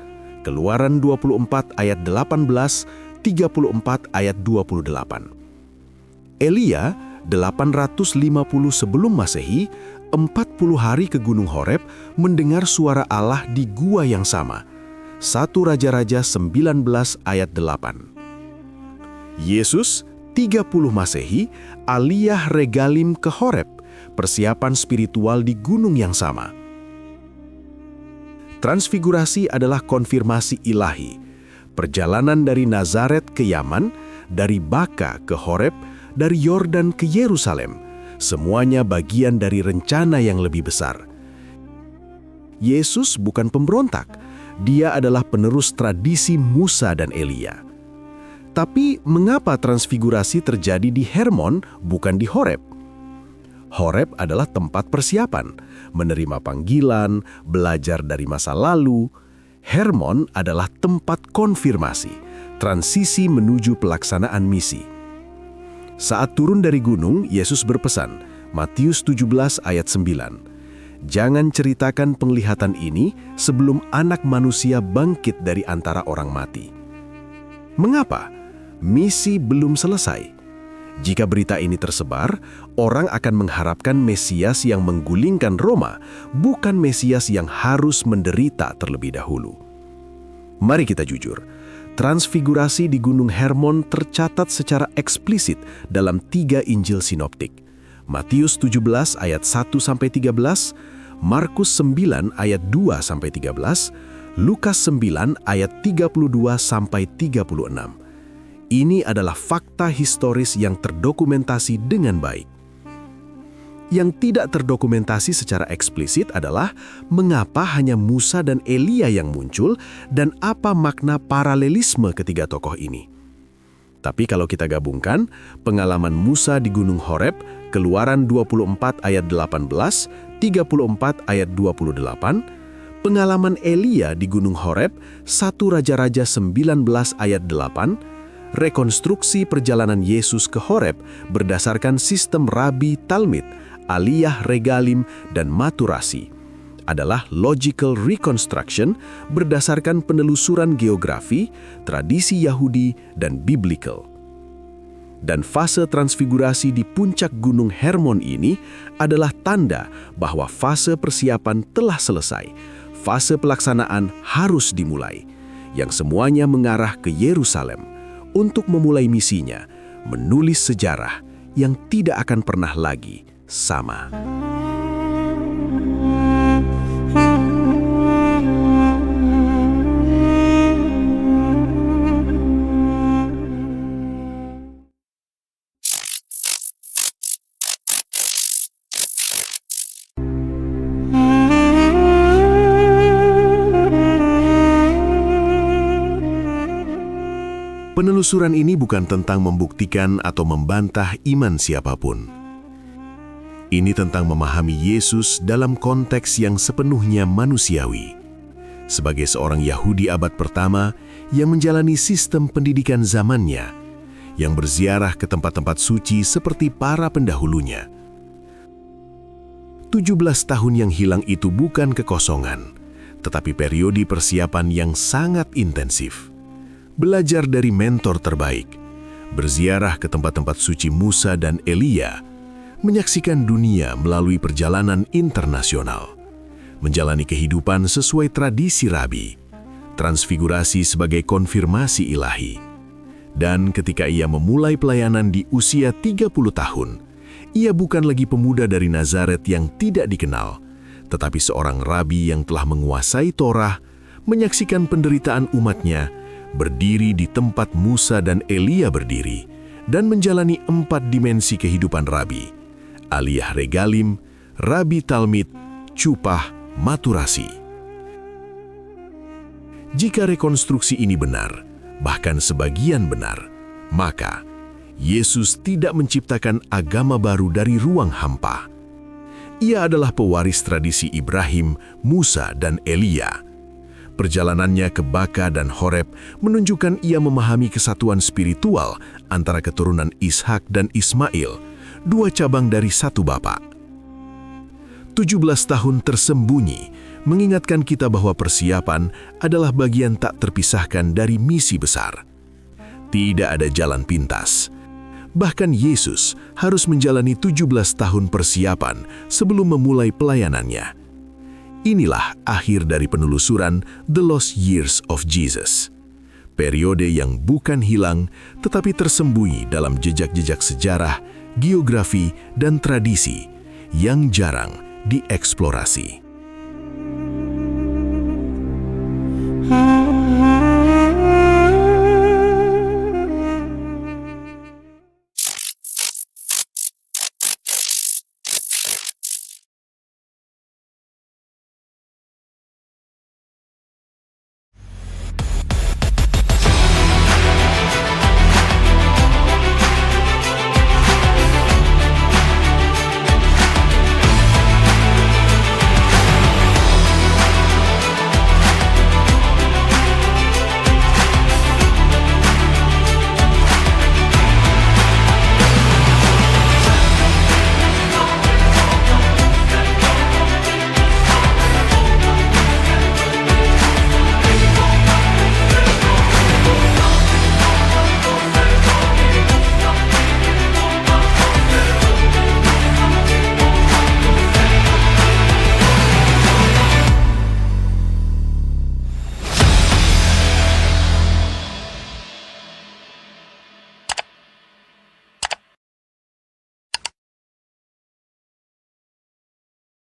Keluaran 24 ayat 18, 34 ayat 28. Elia, 850 sebelum Masehi, 40 hari ke Gunung Horeb mendengar suara Allah di gua yang sama. 1 Raja-Raja 19 ayat 8. Yesus, 30 Masehi, aliyah regalim ke Horeb, persiapan spiritual di gunung yang sama. Transfigurasi adalah konfirmasi ilahi. Perjalanan dari Nazaret ke Yaman, dari Baka ke Horeb, dari Yordan ke Yerusalem, semuanya bagian dari rencana yang lebih besar. Yesus bukan pemberontak, dia adalah penerus tradisi Musa dan Elia. Tapi mengapa transfigurasi terjadi di Hermon bukan di Horeb? Horeb adalah tempat persiapan, menerima panggilan, belajar dari masa lalu. Hermon adalah tempat konfirmasi, transisi menuju pelaksanaan misi. Saat turun dari gunung, Yesus berpesan, Matius 17 ayat 9, "Jangan ceritakan penglihatan ini sebelum Anak Manusia bangkit dari antara orang mati." Mengapa? Misi belum selesai. Jika berita ini tersebar, orang akan mengharapkan Mesias yang menggulingkan Roma, bukan Mesias yang harus menderita terlebih dahulu. Mari kita jujur, transfigurasi di Gunung Hermon tercatat secara eksplisit dalam 3 Injil sinoptik. Matius 17 ayat 1-13, Markus 9 ayat 2-13, Lukas 9 ayat 32-36. Ini adalah fakta historis yang terdokumentasi dengan baik. Yang tidak terdokumentasi secara eksplisit adalah mengapa hanya Musa dan Elia yang muncul dan apa makna paralelisme ketiga tokoh ini. Tapi kalau kita gabungkan, pengalaman Musa di Gunung Horeb, Keluaran 24 ayat 18, 34 ayat 28, pengalaman Elia di Gunung Horeb, 1 Raja-Raja 19 ayat 8, rekonstruksi perjalanan Yesus ke Horeb berdasarkan sistem Rabi Talmid, aliyah regalim, dan maturasi adalah logical reconstruction berdasarkan penelusuran geografi, tradisi Yahudi, dan biblical. Dan fase transfigurasi di puncak Gunung Hermon ini adalah tanda bahwa fase persiapan telah selesai. Fase pelaksanaan harus dimulai, yang semuanya mengarah ke Yerusalem untuk memulai misinya, menulis sejarah yang tidak akan pernah lagi sama. Penelusuran ini bukan tentang membuktikan atau membantah iman siapapun. Ini tentang memahami Yesus dalam konteks yang sepenuhnya manusiawi. Sebagai seorang Yahudi abad pertama yang menjalani sistem pendidikan zamannya, yang berziarah ke tempat-tempat suci seperti para pendahulunya. 17 tahun yang hilang itu bukan kekosongan, tetapi periode persiapan yang sangat intensif. Belajar dari mentor terbaik, berziarah ke tempat-tempat suci Musa dan Elia, menyaksikan dunia melalui perjalanan internasional, menjalani kehidupan sesuai tradisi rabi, transfigurasi sebagai konfirmasi ilahi. Dan ketika ia memulai pelayanan di usia 30 tahun, ia bukan lagi pemuda dari Nazaret yang tidak dikenal, tetapi seorang rabi yang telah menguasai Torah, menyaksikan penderitaan umatnya, berdiri di tempat Musa dan Elia berdiri, dan menjalani 4 dimensi kehidupan rabi: aliyah regalim, rabi talmid, cupah, maturasi. Jika rekonstruksi ini benar, bahkan sebagian benar, maka Yesus tidak menciptakan agama baru dari ruang hampa. Ia adalah pewaris tradisi Ibrahim, Musa, dan Elia. Perjalanannya ke Baka dan Horeb menunjukkan ia memahami kesatuan spiritual antara keturunan Ishak dan Ismail, 2 cabang dari satu bapa. 17 tahun tersembunyi mengingatkan kita bahwa persiapan adalah bagian tak terpisahkan dari misi besar. Tidak ada jalan pintas. Bahkan Yesus harus menjalani 17 tahun persiapan sebelum memulai pelayanannya. Inilah akhir dari penelusuran The Lost Years of Jesus. Periode yang bukan hilang, tetapi tersembunyi dalam jejak-jejak sejarah, geografi, dan tradisi yang jarang dieksplorasi.